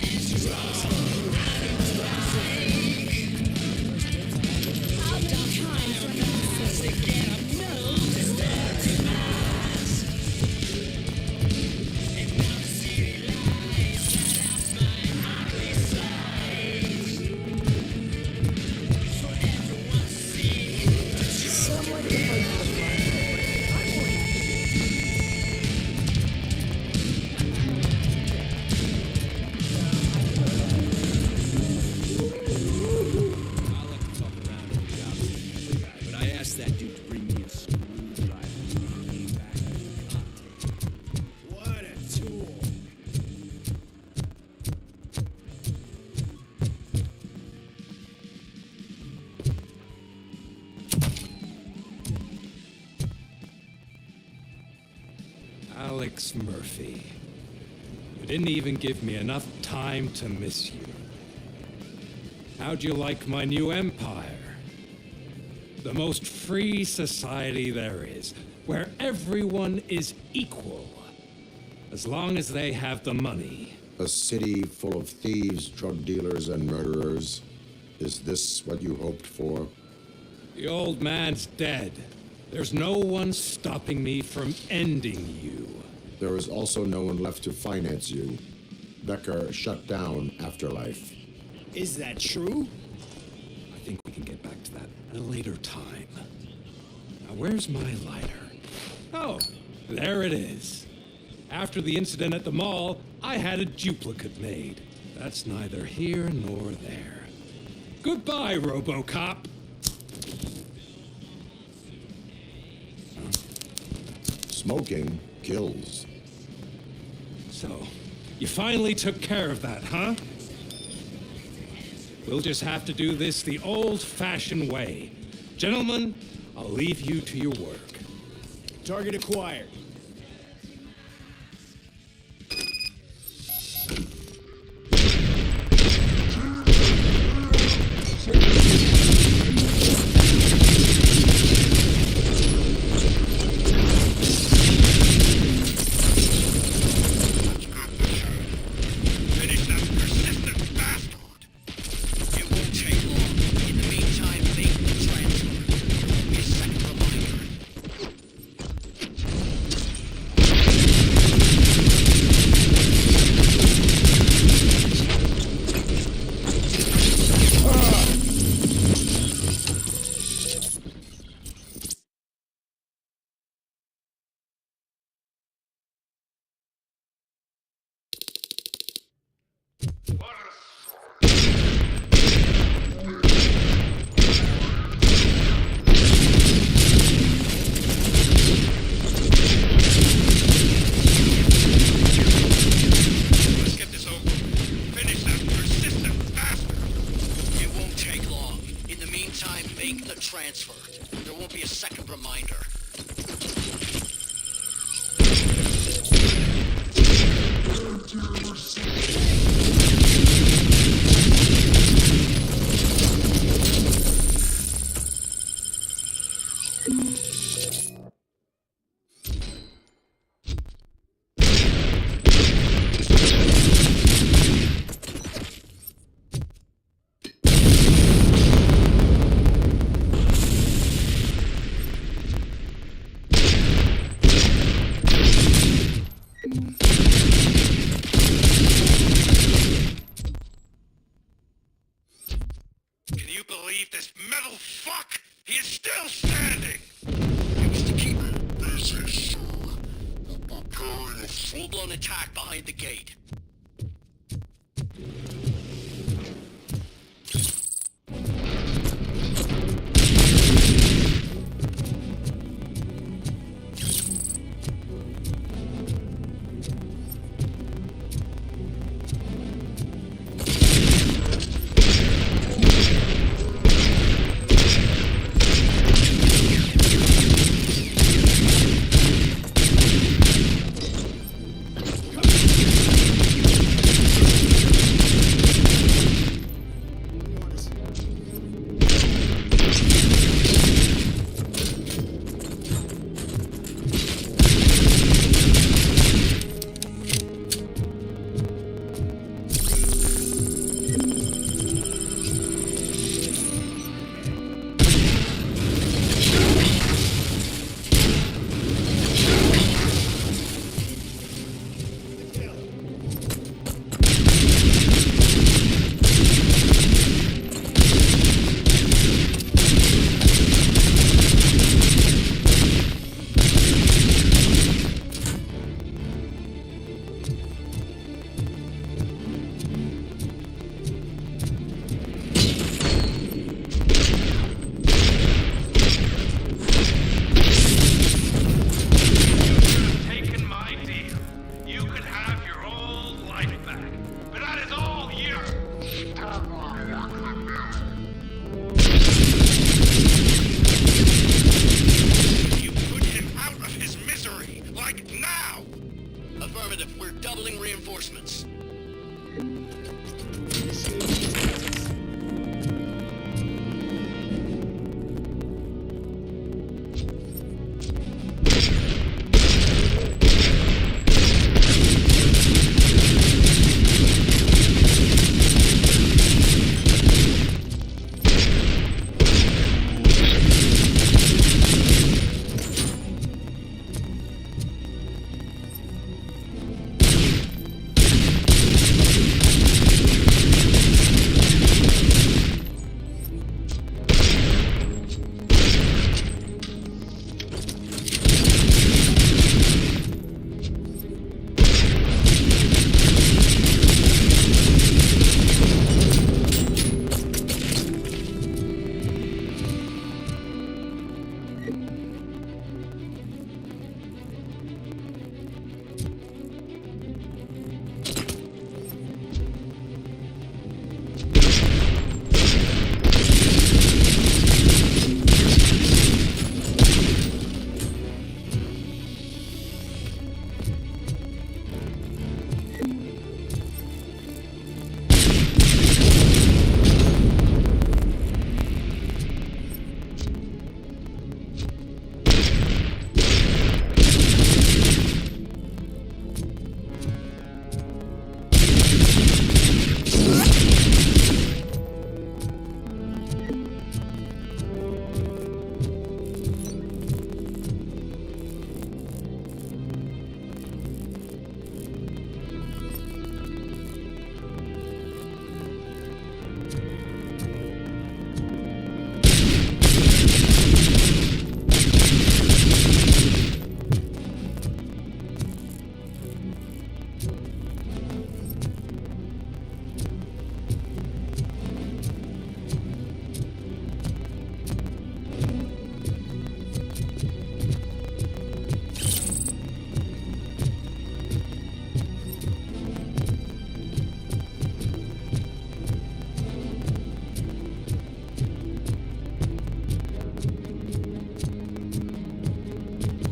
Alex Murphy. You didn't even give me enough time to miss you. How'd you like my new empire? The most free society there is, where everyone is equal, as long as they have the money. A city full of thieves, drug dealers, and murderers. Is this what you hoped for? The old man's dead. There's no one stopping me from ending you. There is also no one left to finance you. Becker shut down Afterlife. Is that true? I think we can get back to that at a later time. Now, where's my lighter? Oh, there it is. After the incident at the mall, I had a duplicate made. That's neither here nor there. Goodbye, RoboCop. Smoking kills. So, you finally took care of that, huh? We'll just have to do this the old-fashioned way. Gentlemen, I'll leave you to your work. Target acquired. this metal fuck! He is still standing! It was to keep him busy, sir. A full-blown attack behind the gate.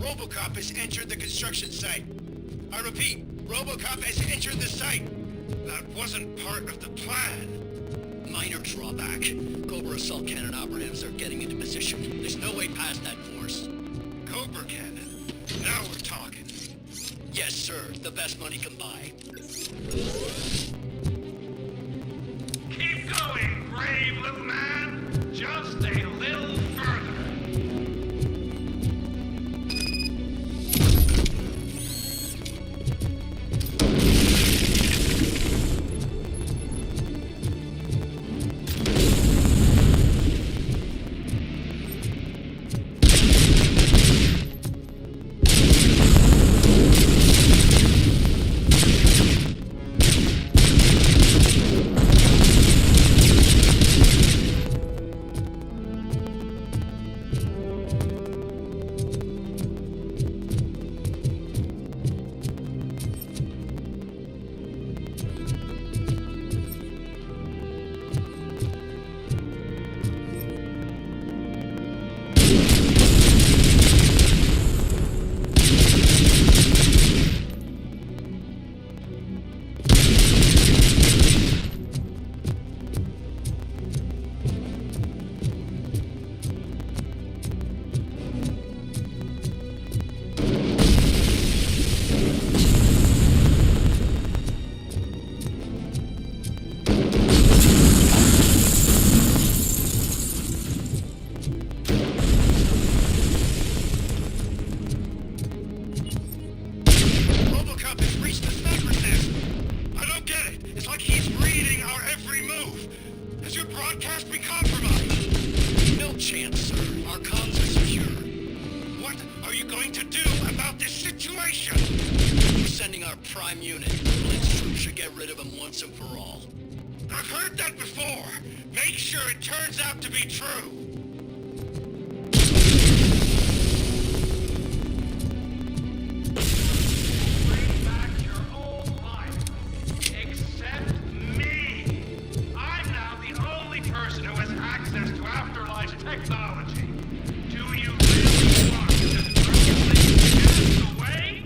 RoboCop has entered the construction site. I repeat, RoboCop has entered the site. That wasn't part of the plan. Minor drawback. Cobra assault cannon operatives are getting into position. There's no way past that force. Cobra cannon? Now we're talking. Yes, sir. The best money can buy. Keep going, brave little man. Just a little further. our prime unit. Blitz troops should get rid of him once and for all. I've heard that before. Make sure it turns out to be true. Bring back your old life. Except me. I'm now the only person who has access to afterlife technology. Do you really want to throw things away?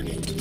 target.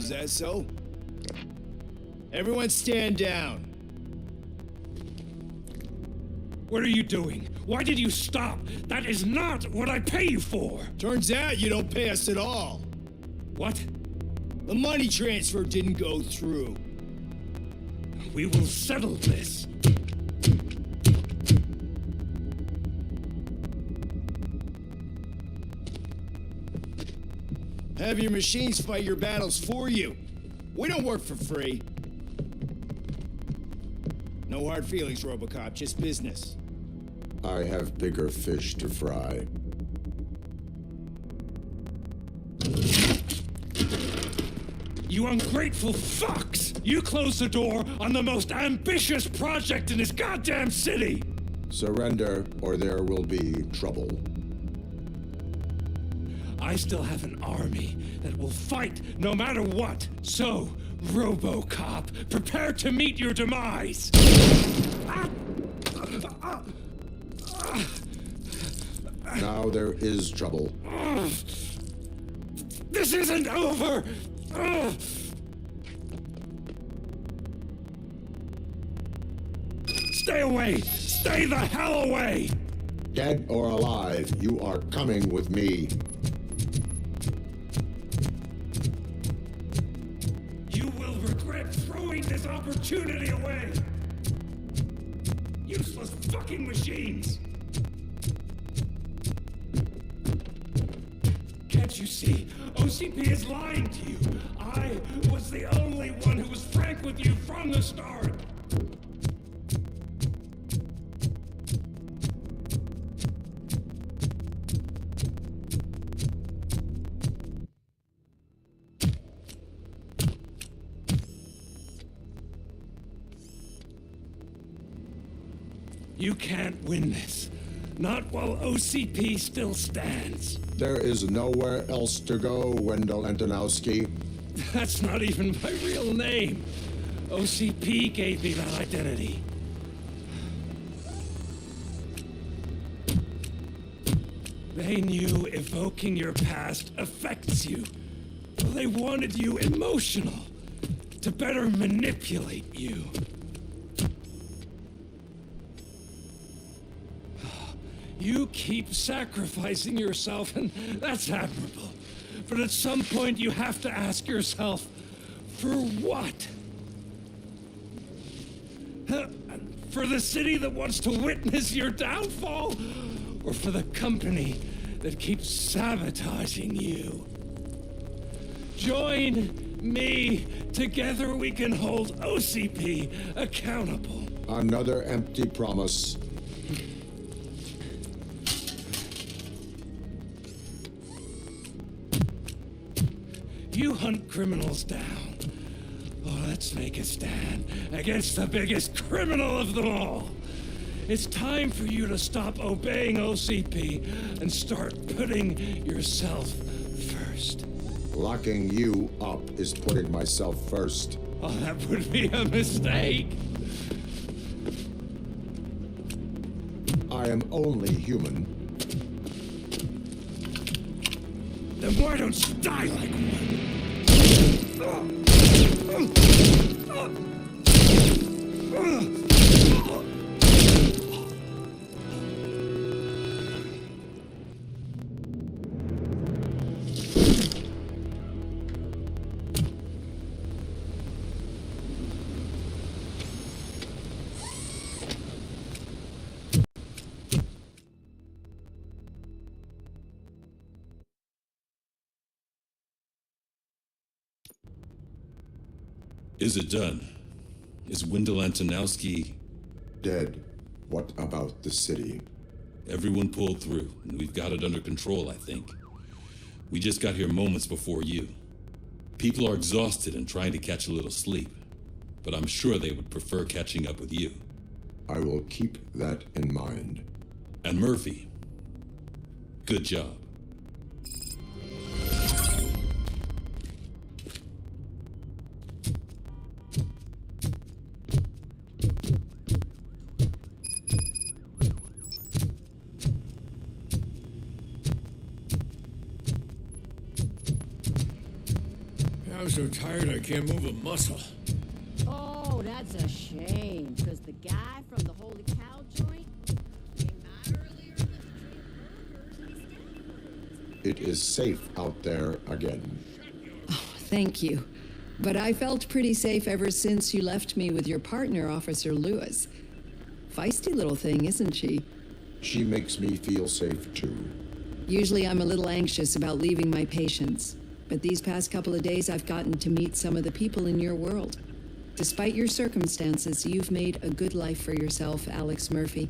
Is that so? Everyone stand down. What are you doing? Why did you stop? That is not what I pay you for! Turns out you don't pay us at all. What? The money transfer didn't go through. We will settle this. Have your machines fight your battles for you. We don't work for free. No hard feelings, RoboCop, just business. I have bigger fish to fry. You ungrateful fucks! You closed the door on the most ambitious project in this goddamn city! Surrender, or there will be trouble. I still have an army that will fight no matter what. So, RoboCop, prepare to meet your demise! Now there is trouble. This isn't over! Stay away! Stay the hell away! Dead or alive, you are coming with me. You will regret throwing this opportunity away! Useless fucking machines! Can't you see? OCP is lying to you! I was the only one who was frank with you from the start! You can't win this. Not while OCP still stands. There is nowhere else to go, Wendell Antonowski. That's not even my real name. OCP gave me that identity. They knew evoking your past affects you. They wanted you emotional, to better manipulate you. You keep sacrificing yourself, and that's admirable. But at some point, you have to ask yourself, for what? For the city that wants to witness your downfall? Or for the company that keeps sabotaging you? Join me. Together we can hold OCP accountable. Another empty promise. You hunt criminals down. Oh, let's make a stand against the biggest criminal of them all. It's time for you to stop obeying OCP and start putting yourself first. Locking you up is putting myself first. Oh, that would be a mistake. I am only human. Then why don't you die like one? Is it done? Is Wendell Antonowski dead? What about the city? Everyone pulled through, and we've got it under control, I think. We just got here moments before you. People are exhausted and trying to catch a little sleep, but I'm sure they would prefer catching up with you. I will keep that in mind. And Murphy, good job. I'm so tired I can't move a muscle. Oh, that's a shame, because the guy from the Holy Cow joint came by earlier with a tray of burgers. It is safe out there again. Thank you. But I felt pretty safe ever since you left me with your partner, Officer Lewis. Feisty little thing, isn't she? She makes me feel safe too. Usually I'm a little anxious about leaving my patients, but these past couple of days I've gotten to meet some of the people in your world. Despite your circumstances, you've made a good life for yourself, Alex Murphy.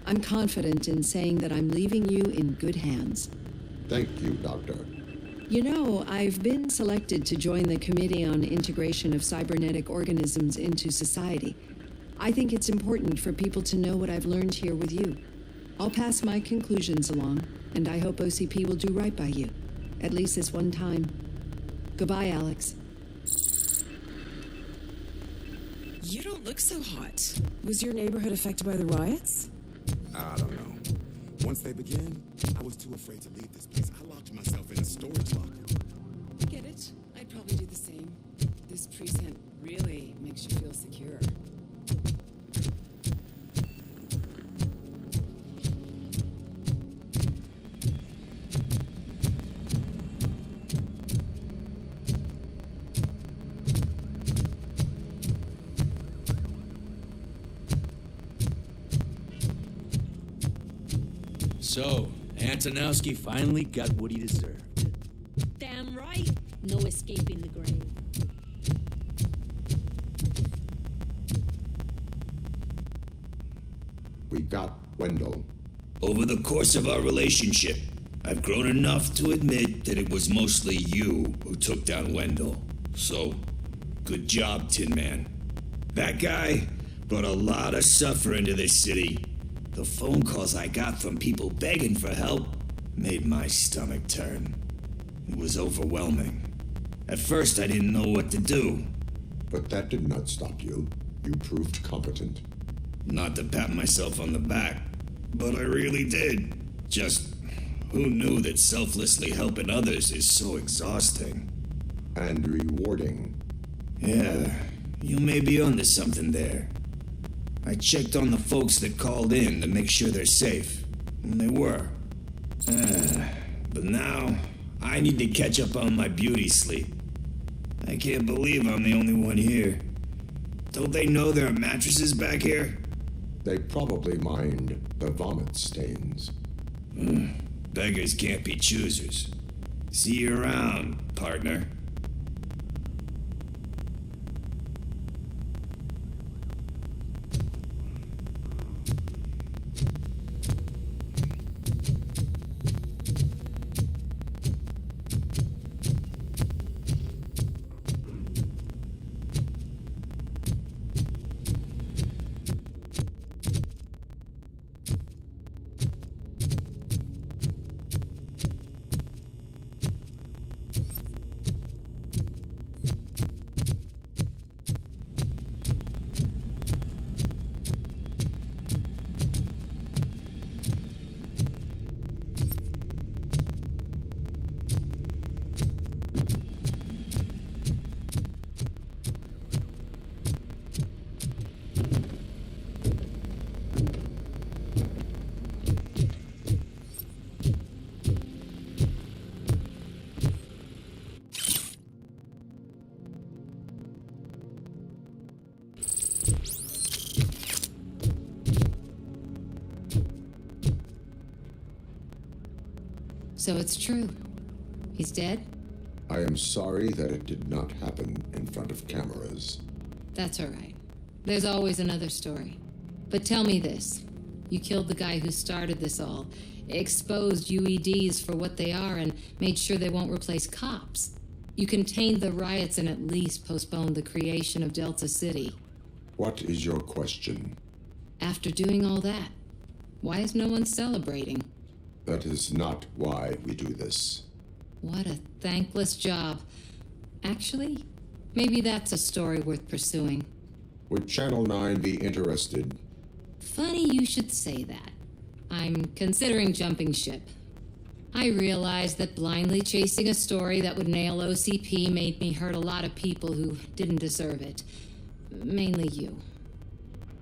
I'm confident in saying that I'm leaving you in good hands. Thank you, Doctor. You know, I've been selected to join the Committee on Integration of Cybernetic Organisms into Society. I think it's important for people to know what I've learned here with you. I'll pass my conclusions along, and I hope OCP will do right by you. At least this one time. Goodbye, Alex. You don't look so hot. Was your neighborhood affected by the riots? I don't know. Once they began, I was too afraid to leave this place. I locked myself in a storage locker. I get it. I'd probably do the same. This precinct really makes you feel secure. So, Antonowski finally got what he deserved. Damn right. No escaping the grave. We got Wendell. Over the course of our relationship, I've grown enough to admit that it was mostly you who took down Wendell. So, good job, Tin Man. That guy brought a lot of suffering to this city. The phone calls I got from people begging for help made my stomach turn. It was overwhelming. At first, I didn't know what to do. But that did not stop you. You proved competent. Not to pat myself on the back, but I really did. Just, who knew that selflessly helping others is so exhausting? And rewarding. Yeah, you may be onto something there. I checked on the folks that called in to make sure they're safe, and they were. But now, I need to catch up on my beauty sleep. I can't believe I'm the only one here. Don't they know there are mattresses back here? They probably mind the vomit stains. Beggars can't be choosers. See you around, partner. So it's true. He's dead? I am sorry that it did not happen in front of cameras. That's all right. There's always another story. But tell me this. You killed the guy who started this all, exposed UEDs for what they are, and made sure they won't replace cops. You contained the riots and at least postponed the creation of Delta City. What is your question? After doing all that, why is no one celebrating? That is not why we do this. What a thankless job. Actually, maybe that's a story worth pursuing. Would Channel 9 be interested? Funny you should say that. I'm considering jumping ship. I realized that blindly chasing a story that would nail OCP made me hurt a lot of people who didn't deserve it. Mainly you.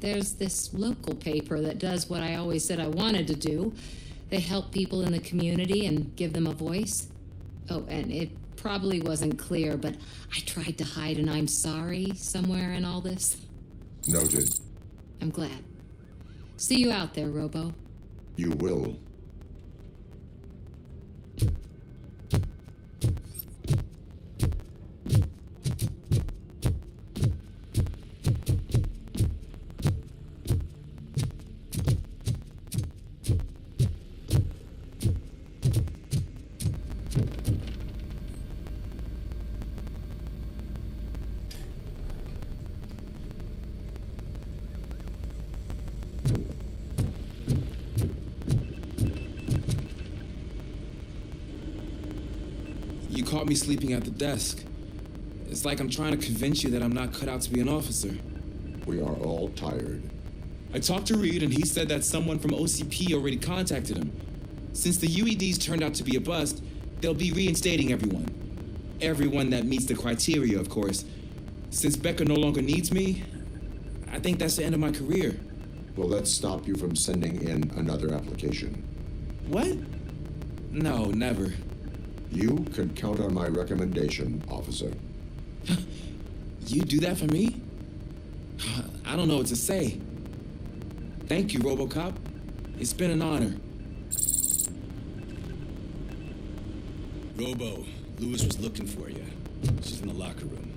There's this local paper that does what I always said I wanted to do. They help people in the community and give them a voice. Oh, and it probably wasn't clear, but I tried to hide an I'm sorry somewhere in all this. Noted. I'm glad. See you out there, Robo. You will. You caught me sleeping at the desk. It's like I'm trying to convince you that I'm not cut out to be an officer. We are all tired. I talked to Reed and he said that someone from OCP already contacted him. Since the UEDs turned out to be a bust, they'll be reinstating everyone. Everyone that meets the criteria, of course. Since Becca no longer needs me, I think that's the end of my career. Will that stop you from sending in another application? What? No, never. You can count on my recommendation, officer. You do that for me? I don't know what to say. Thank you, RoboCop. It's been an honor. Robo, Lewis was looking for you. She's in the locker room.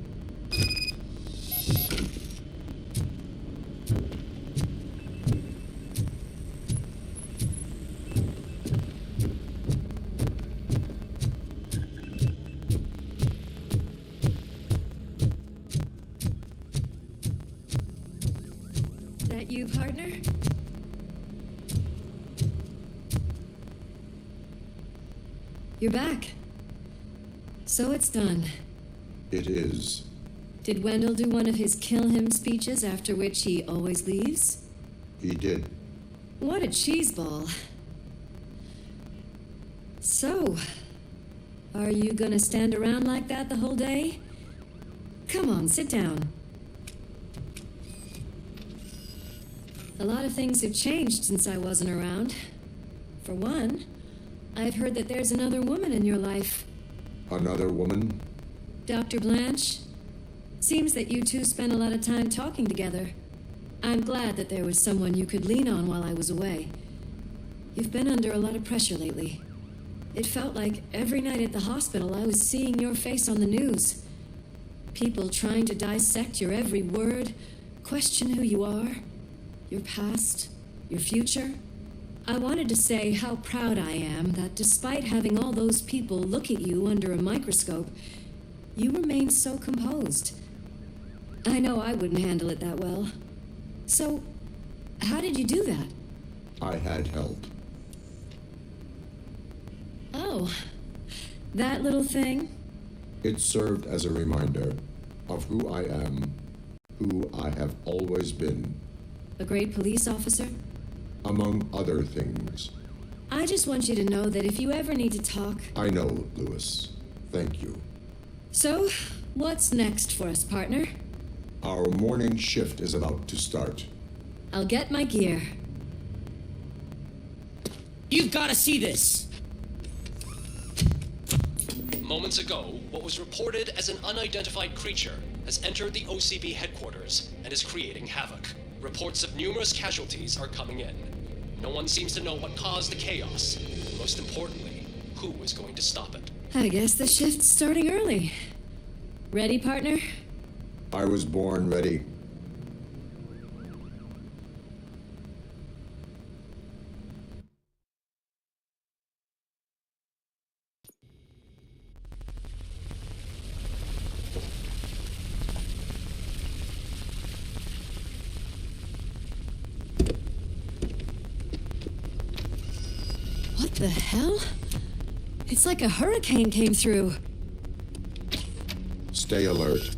That you, partner? You're back. So it's done. It is. Did Wendell do one of his kill him speeches after which he always leaves? He did. What a cheeseball. So, are you gonna stand around like that the whole day? Come on, sit down. A lot of things have changed since I wasn't around. For one, I've heard that there's another woman in your life. Another woman? Dr. Blanche? Seems that you two spent a lot of time talking together. I'm glad that there was someone you could lean on while I was away. You've been under a lot of pressure lately. It felt like every night at the hospital I was seeing your face on the news. People trying to dissect your every word, question who you are, your past, your future. I wanted to say how proud I am that despite having all those people look at you under a microscope, you remained so composed. I know I wouldn't handle it that well. So, how did you do that? I had help. Oh, that little thing? It served as a reminder of who I am, who I have always been. A great police officer? Among other things. I just want you to know that if you ever need to talk... I know, Lewis. Thank you. So, what's next for us, partner? Our morning shift is about to start. I'll get my gear. You've got to see this! Moments ago, what was reported as an unidentified creature has entered the OCP headquarters and is creating havoc. Reports of numerous casualties are coming in. No one seems to know what caused the chaos. Most importantly, who is going to stop it? I guess the shift's starting early. Ready, partner? I was born ready. What the hell? It's like a hurricane came through. Stay alert.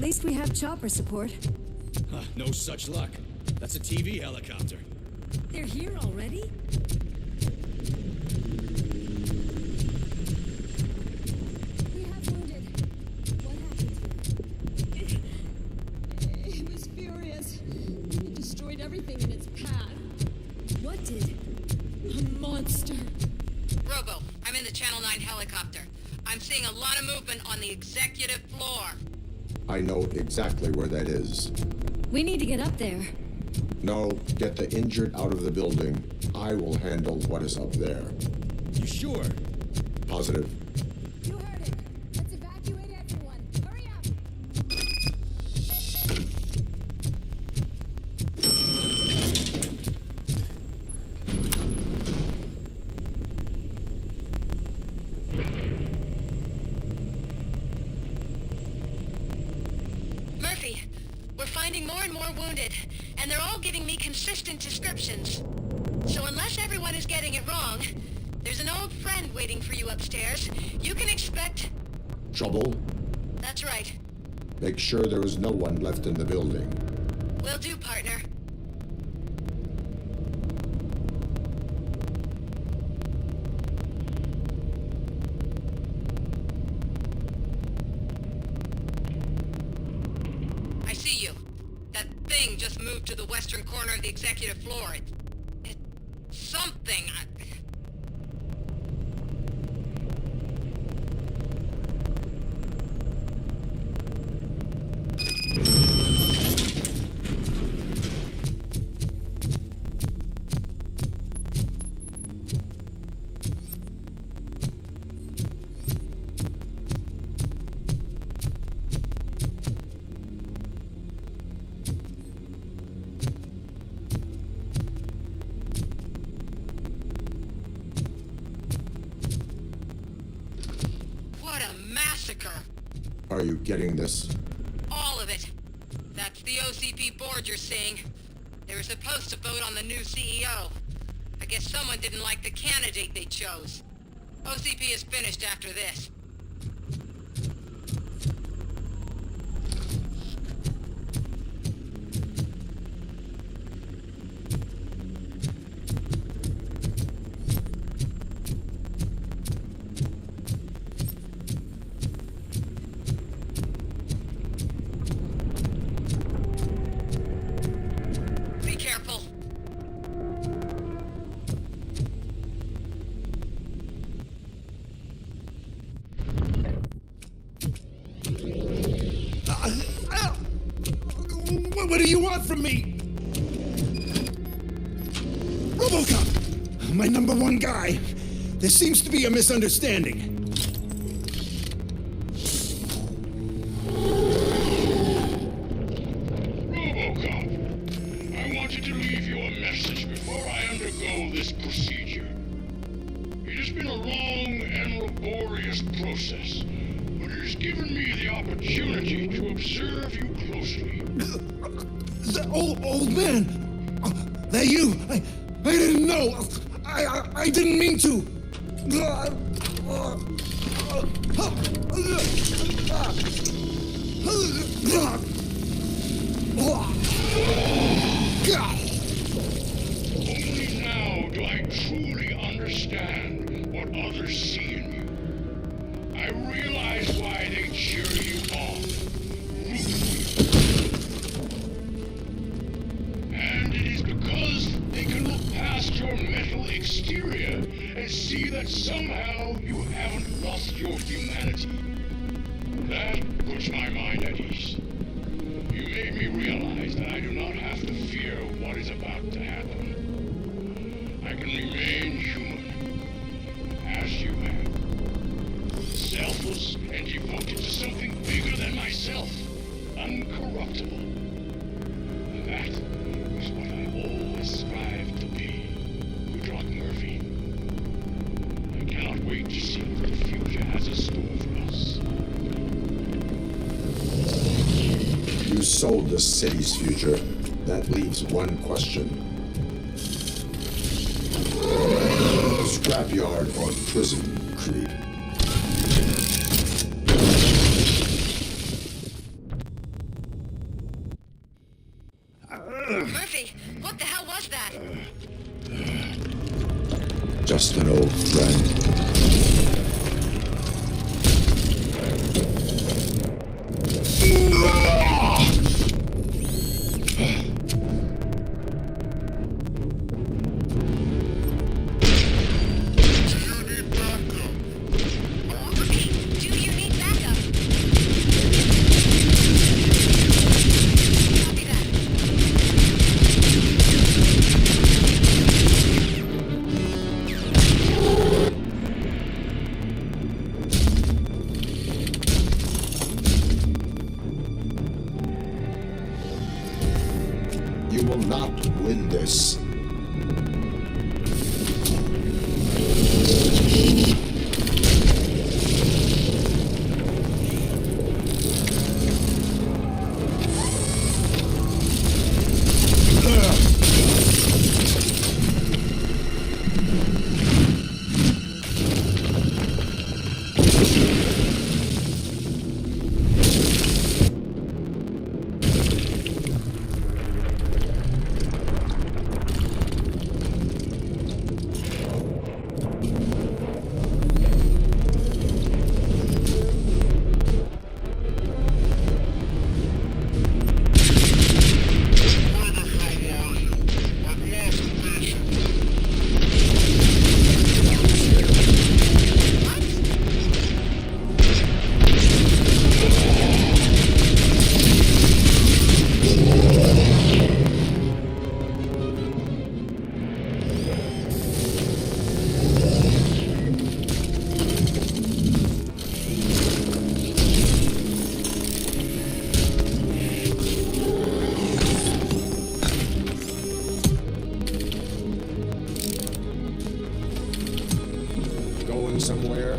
least we have chopper support. Huh, no such luck. That's a TV helicopter. They're here already? We have wounded. What happened? It was furious. It destroyed everything in its path. What did? A monster. Robo, I'm in the Channel 9 helicopter. I'm seeing a lot of movement on the executive floor. I know exactly where that is. We need to get up there. No, get the injured out of the building. I will handle what is up there. You sure? Positive. You heard it. Let's evacuate everyone. Hurry up. Murphy, we're finding more and more wounded, and they're all giving me consistent descriptions. So unless everyone is getting it wrong, there's an old friend waiting for you upstairs. You can expect... Trouble? That's right. Make sure there is no one left in the building. Will do, partner. I see you. That thing just moved to the western corner of the executive floor. It's something. What a massacre! Are you getting this? All of it. That's the OCP board you're seeing. They were supposed to vote on the new CEO. I guess someone didn't like the candidate they chose. OCP is finished after this. Be careful. What do you want from me? RoboCop! My number one guy. There seems to be a misunderstanding. RoboCop, I want you to leave you a message before I undergo this procedure. It has been a long and laborious process, but it has given me the opportunity to observe you closely. The old man! That you! I didn't know! I didn't mean to! Only now do I truly understand what others see in you. I realize why they cheer you on. And it is because they can look past your metal exterior and see that somehow you haven't lost your humanity. That puts my mind at ease. You made me realize that I do not have to fear what is about to happen. I can remain human, as you have. Selfless and devoted to something bigger than myself. Uncorruptible. That is what I always strive to be. Good luck, Murphy. I cannot wait to see what the future has in store for us. You sold the city's future. That leaves one question. Scrapyard or prison, Creed? What the hell was that? Just an old friend. You will not win this. Going somewhere?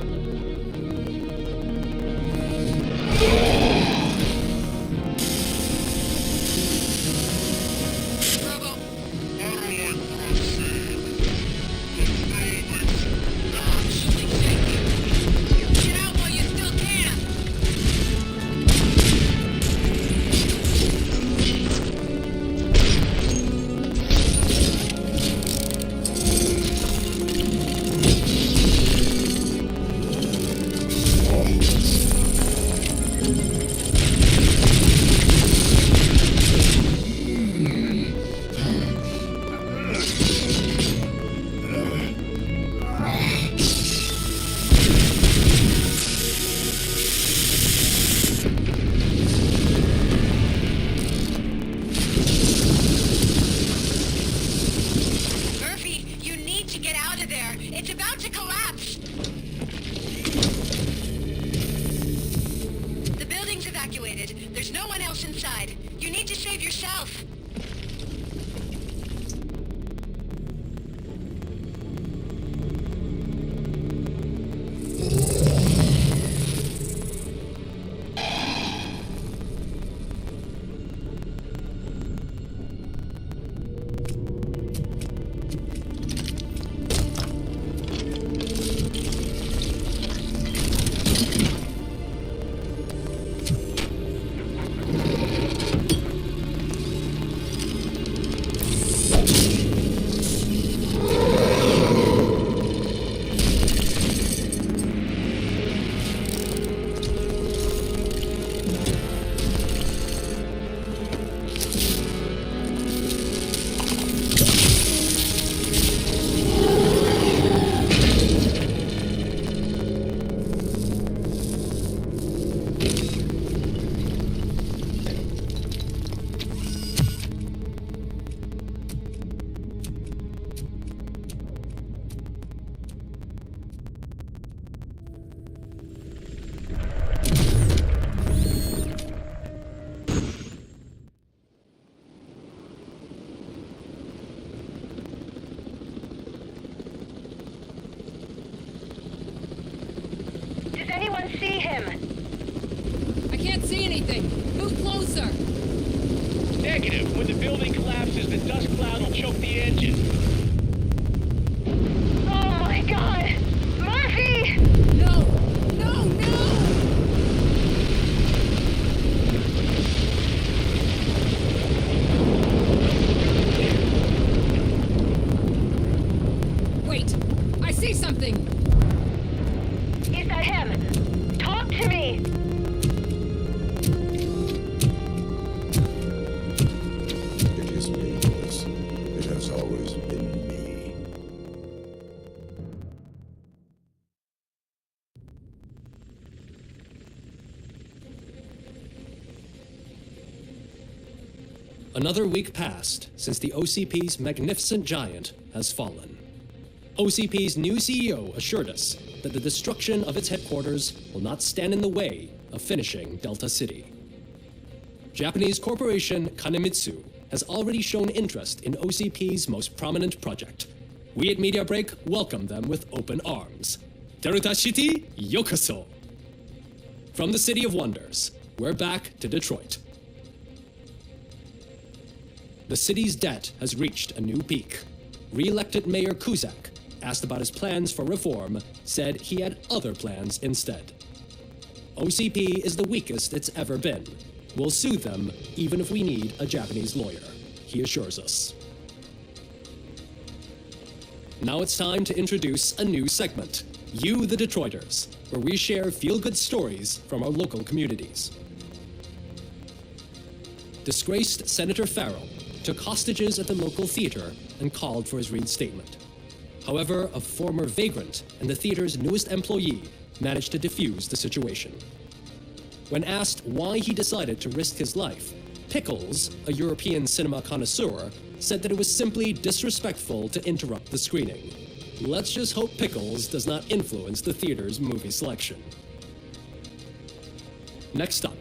There's no one else inside. You need to save yourself. Does anyone see him? I can't see anything. Move closer. Negative. When the building collapses, the dust cloud will choke the engine. Oh my god! Murphy! No! No, no! me! It is me, Lewis. It has always been me. Another week passed since the OCP's magnificent giant has fallen. OCP's new CEO assured us that the destruction of its headquarters will not stand in the way of finishing Delta City. Japanese corporation Kanemitsu has already shown interest in OCP's most prominent project. We at Media Break welcome them with open arms. Delta City, yokoso! From the City of Wonders, we're back to Detroit. The city's debt has reached a new peak. Re-elected Mayor Cusack, asked about his plans for reform, said he had other plans instead. OCP is the weakest it's ever been. We'll sue them even if we need a Japanese lawyer, he assures us. Now it's time to introduce a new segment, You the Detroiters, where we share feel-good stories from our local communities. Disgraced Senator Farrell took hostages at the local theater and called for his reinstatement. However, a former vagrant and the theater's newest employee managed to defuse the situation. When asked why he decided to risk his life, Pickles, a European cinema connoisseur, said that it was simply disrespectful to interrupt the screening. Let's just hope Pickles does not influence the theater's movie selection. Next up,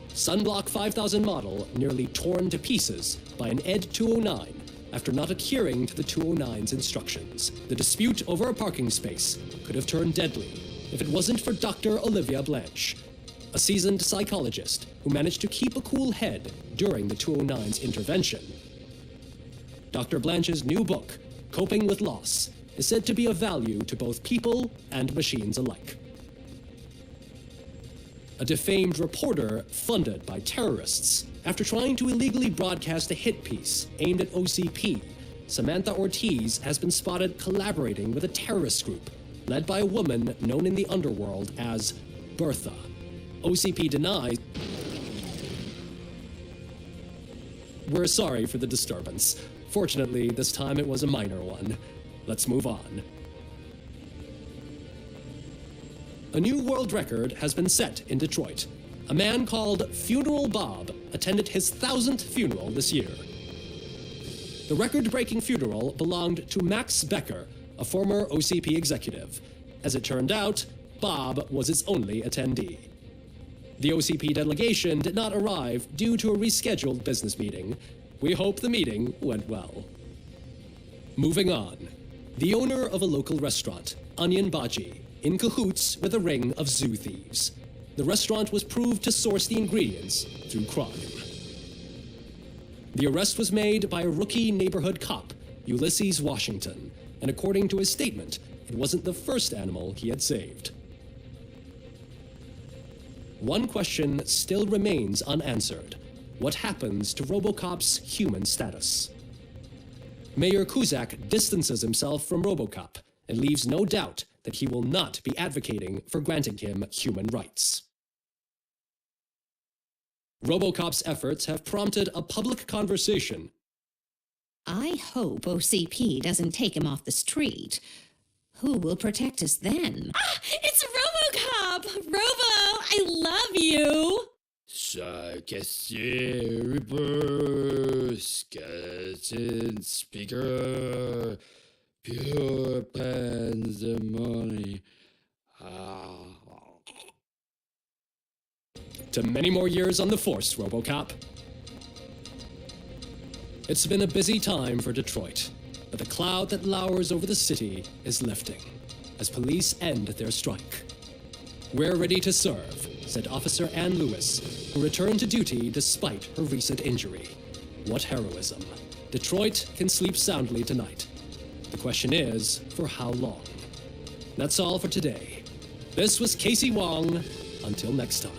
Sunblock 5000 model nearly torn to pieces by an ED 209 after not adhering to the 209's instructions. The dispute over a parking space could have turned deadly if it wasn't for Dr. Olivia Blanche, a seasoned psychologist who managed to keep a cool head during the 209's intervention. Dr. Blanche's new book, Coping with Loss, is said to be of value to both people and machines alike. A defamed reporter funded by terrorists after trying to illegally broadcast a hit piece aimed at OCP. Samantha Ortiz has been spotted collaborating with a terrorist group led by a woman known in the underworld as Bertha. OCP denies. We're sorry for the disturbance. Fortunately, this time it was a minor one. Let's move on. A new world record has been set in Detroit. A man called Funeral Bob attended his 1000th funeral this year. The record-breaking funeral belonged to Max Becker, a former OCP executive. As it turned out, Bob was its only attendee. The OCP delegation did not arrive due to a rescheduled business meeting. We hope the meeting went well. Moving on. The owner of a local restaurant, Onion Baji, in cahoots with a ring of zoo thieves. The restaurant was proved to source the ingredients through crime. The arrest was made by a rookie neighborhood cop, Ulysses Washington, and according to his statement, it wasn't the first animal he had saved. One question still remains unanswered. What happens to RoboCop's human status? Mayor Cusack distances himself from RoboCop and leaves no doubt that he will not be advocating for granting him human rights. RoboCop's efforts have prompted a public conversation. I hope OCP doesn't take him off the street. Who will protect us then? Ah, it's RoboCop! Robo, I love you! Caissier, reverse, skeleton, speaker, pure pandemonium. To many more years on the force, RoboCop. It's been a busy time for Detroit, but the cloud that lowers over the city is lifting as police end their strike. We're ready to serve, said Officer Ann Lewis, who returned to duty despite her recent injury. What heroism. Detroit can sleep soundly tonight. The question is, for how long? That's all for today. This was Casey Wong. Until next time.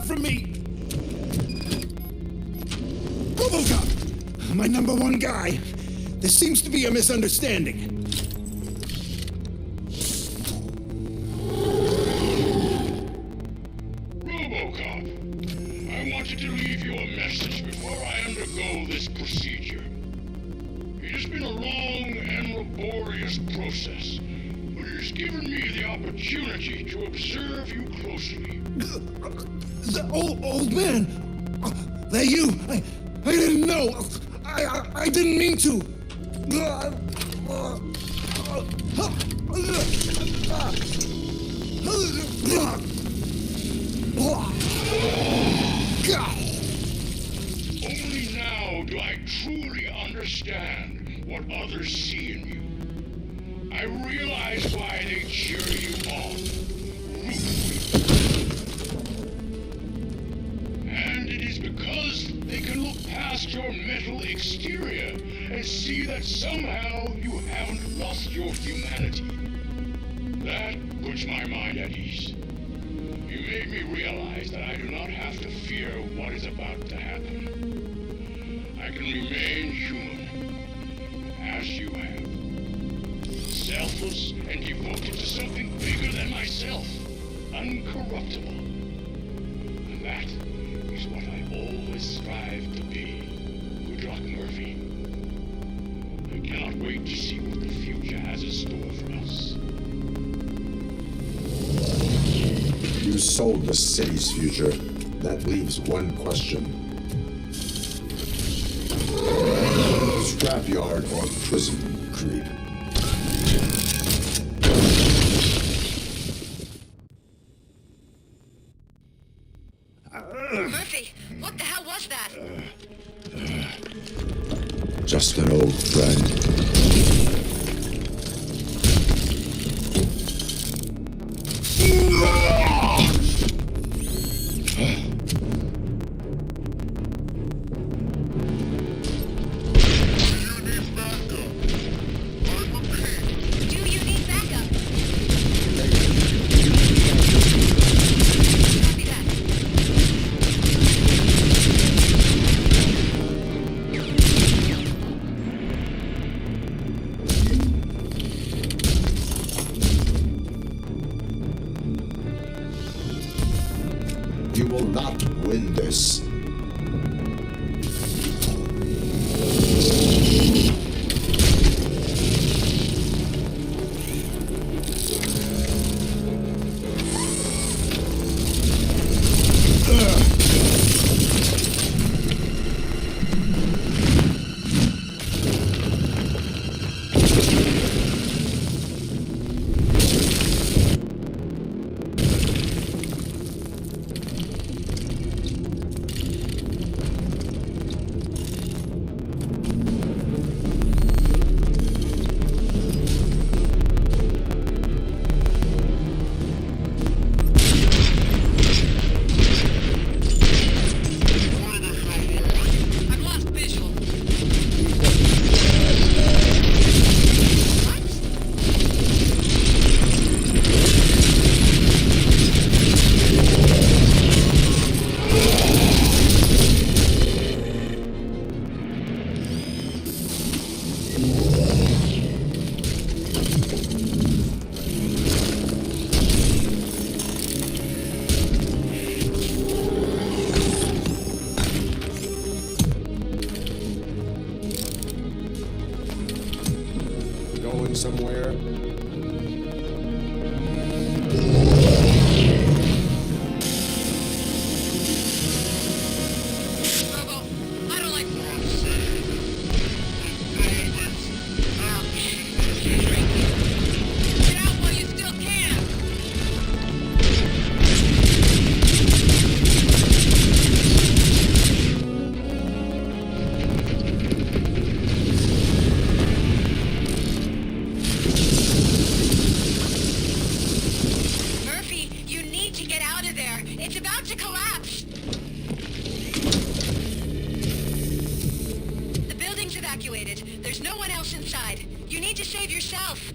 want from me? RoboCop! My number one guy. There seems to be a misunderstanding. RoboCop, I wanted to leave you a message before I undergo this procedure. It has been a long and laborious process, but it has given me the opportunity to observe you closely. The old man! That you! I didn't know! I didn't mean to! Only now do I truly understand what others see in you. I realize why they cheer you on. And it is because they can look past your metal exterior and see that somehow you haven't lost your humanity. That puts my mind at ease. You made me realize that I do not have to fear what is about to happen. I can remain human, as you have. Selfless and devoted to something bigger than myself. Uncorruptible. And that is what I always strive to be. Good luck, Murphy. I cannot wait to see what the future has in store for us. You sold the city's future. That leaves one question. Scrapyard or prison, creep? Murphy, what the hell was that? Just an old friend. You will not win this. Going somewhere? There's no one else inside. You need to save yourself.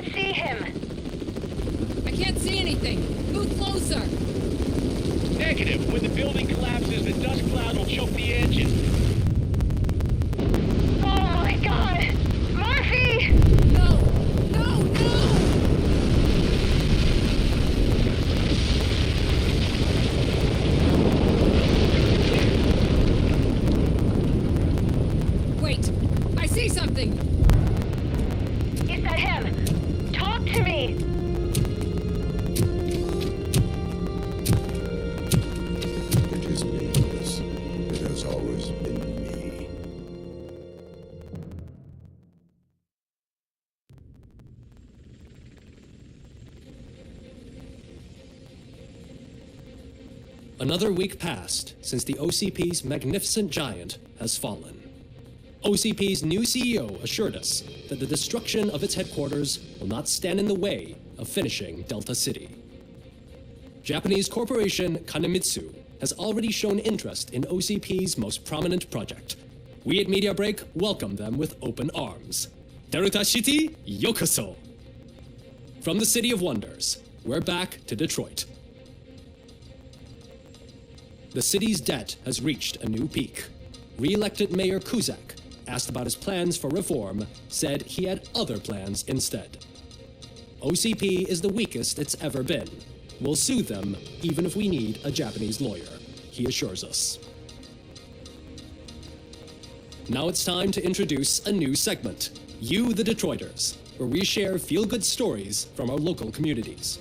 can't see him. I can't see anything. Move closer. Negative. When the building collapses, the dust cloud will choke the engine. Oh my god! Murphy! No! No! No! Wait! I see something! Is that him? Talk to me! It is meaningless. It has always been me. Another week passed since the OCP's magnificent giant has fallen. OCP's new CEO assured us that the destruction of its headquarters will not stand in the way of finishing Delta City. Japanese corporation Kanemitsu has already shown interest in OCP's most prominent project. We at Media Break welcome them with open arms. Delta City, yokoso! From the City of Wonders, we're back to Detroit. The city's debt has reached a new peak. Re-elected Mayor Kuzak, asked about his plans for reform, said he had other plans instead. OCP is the weakest it's ever been. We'll sue them even if we need a Japanese lawyer, he assures us. Now it's time to introduce a new segment, You the Detroiters, where we share feel-good stories from our local communities.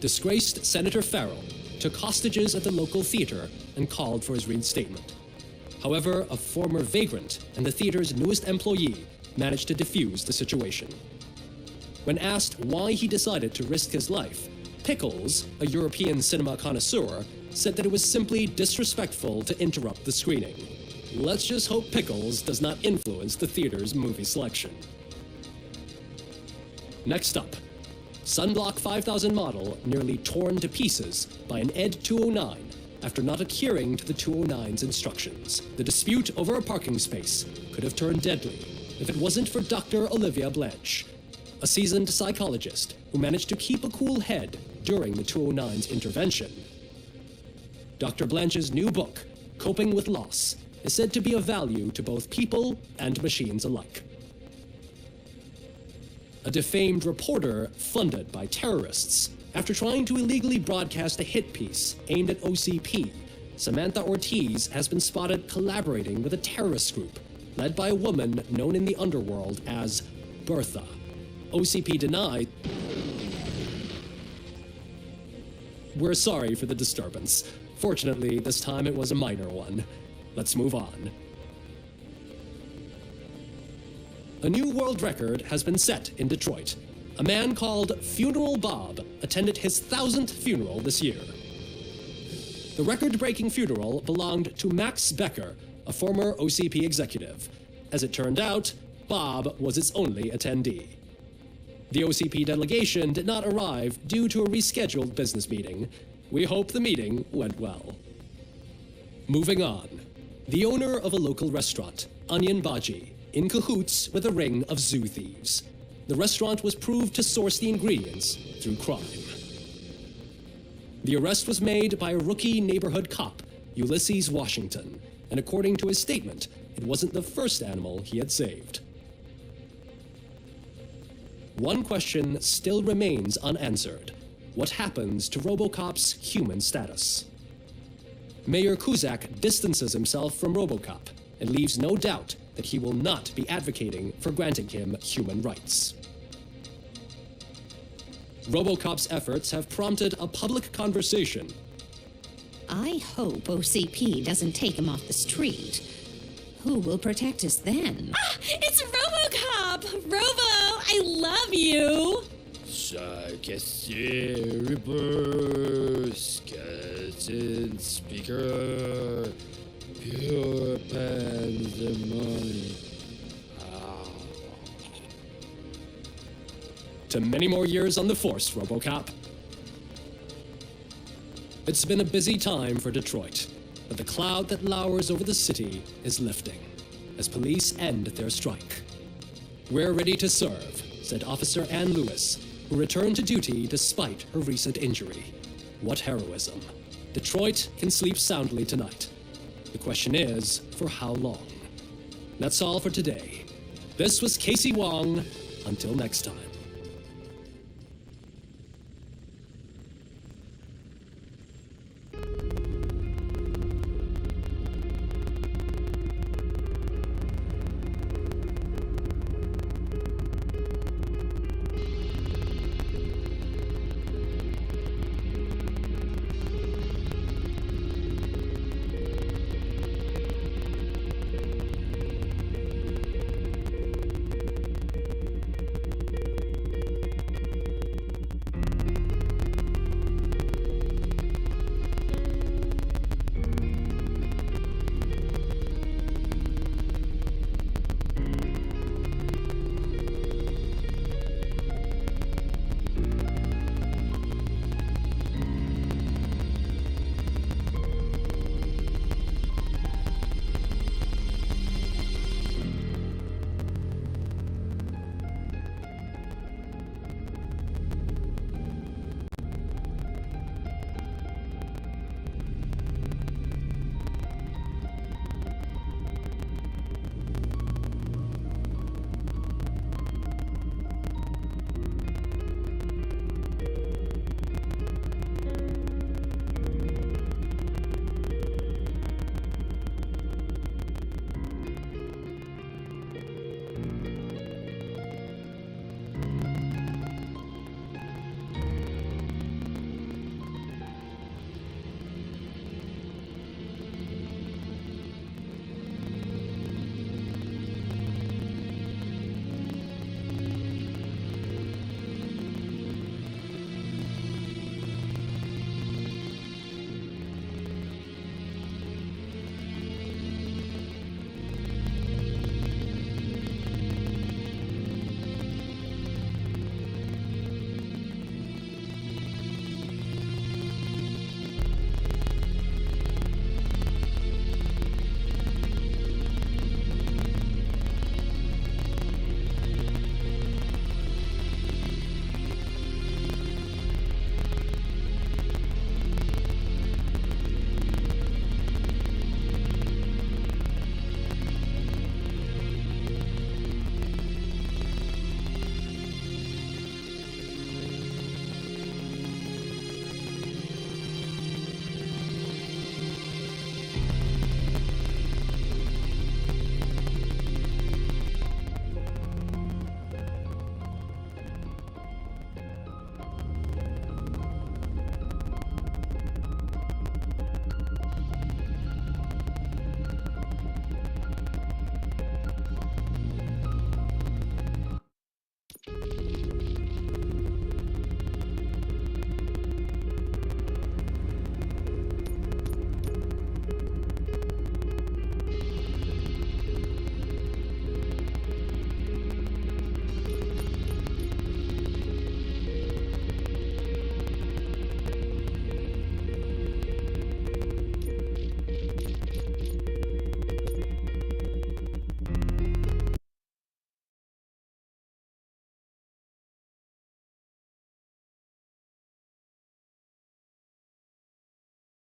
Disgraced Senator Farrell took hostages at the local theater and called for his reinstatement. However, a former vagrant and the theater's newest employee managed to defuse the situation. When asked why he decided to risk his life, Pickles, a European cinema connoisseur, said that it was simply disrespectful to interrupt the screening. Let's just hope Pickles does not influence the theater's movie selection. Next up, Sunblock 5000 model nearly torn to pieces by an ED 209 after not adhering to the 209's instructions. The dispute over a parking space could have turned deadly if it wasn't for Dr. Olivia Blanche, a seasoned psychologist who managed to keep a cool head during the 209's intervention. Dr. Blanche's new book, Coping with Loss, is said to be of value to both people and machines alike. A defamed reporter funded by terrorists after trying to illegally broadcast a hit piece aimed at OCP. Samantha Ortiz has been spotted collaborating with a terrorist group led by a woman known in the underworld as Bertha. OCP denied. We're sorry for the disturbance. Fortunately, this time it was a minor one. Let's move on. A new world record has been set in Detroit. A man called Funeral Bob attended his 1000th funeral this year. The record-breaking funeral belonged to Max Becker, a former OCP executive. As it turned out, Bob was its only attendee. The OCP delegation did not arrive due to a rescheduled business meeting. We hope the meeting went well. Moving on. The owner of a local restaurant, Onion Baji, in cahoots with a ring of zoo thieves. The restaurant was proved to source the ingredients through crime. The arrest was made by a rookie neighborhood cop, Ulysses Washington, and according to his statement, it wasn't the first animal he had saved. One question still remains unanswered. What happens to RoboCop's human status? Mayor Kuzak distances himself from RoboCop and leaves no doubt that he will not be advocating for granting him human rights. RoboCop's efforts have prompted a public conversation. I hope OCP doesn't take him off the street. Who will protect us then? Ah, it's RoboCop! Robo, I love you! Reverse, Captain Speaker, pure pandemonium. To many more years on the force, RoboCop. It's been a busy time for Detroit, but the cloud that lowers over the city is lifting as police end their strike. We're ready to serve, said Officer Ann Lewis, who returned to duty despite her recent injury. What heroism. Detroit can sleep soundly tonight. The question is, for how long? That's all for today. This was Casey Wong. Until next time.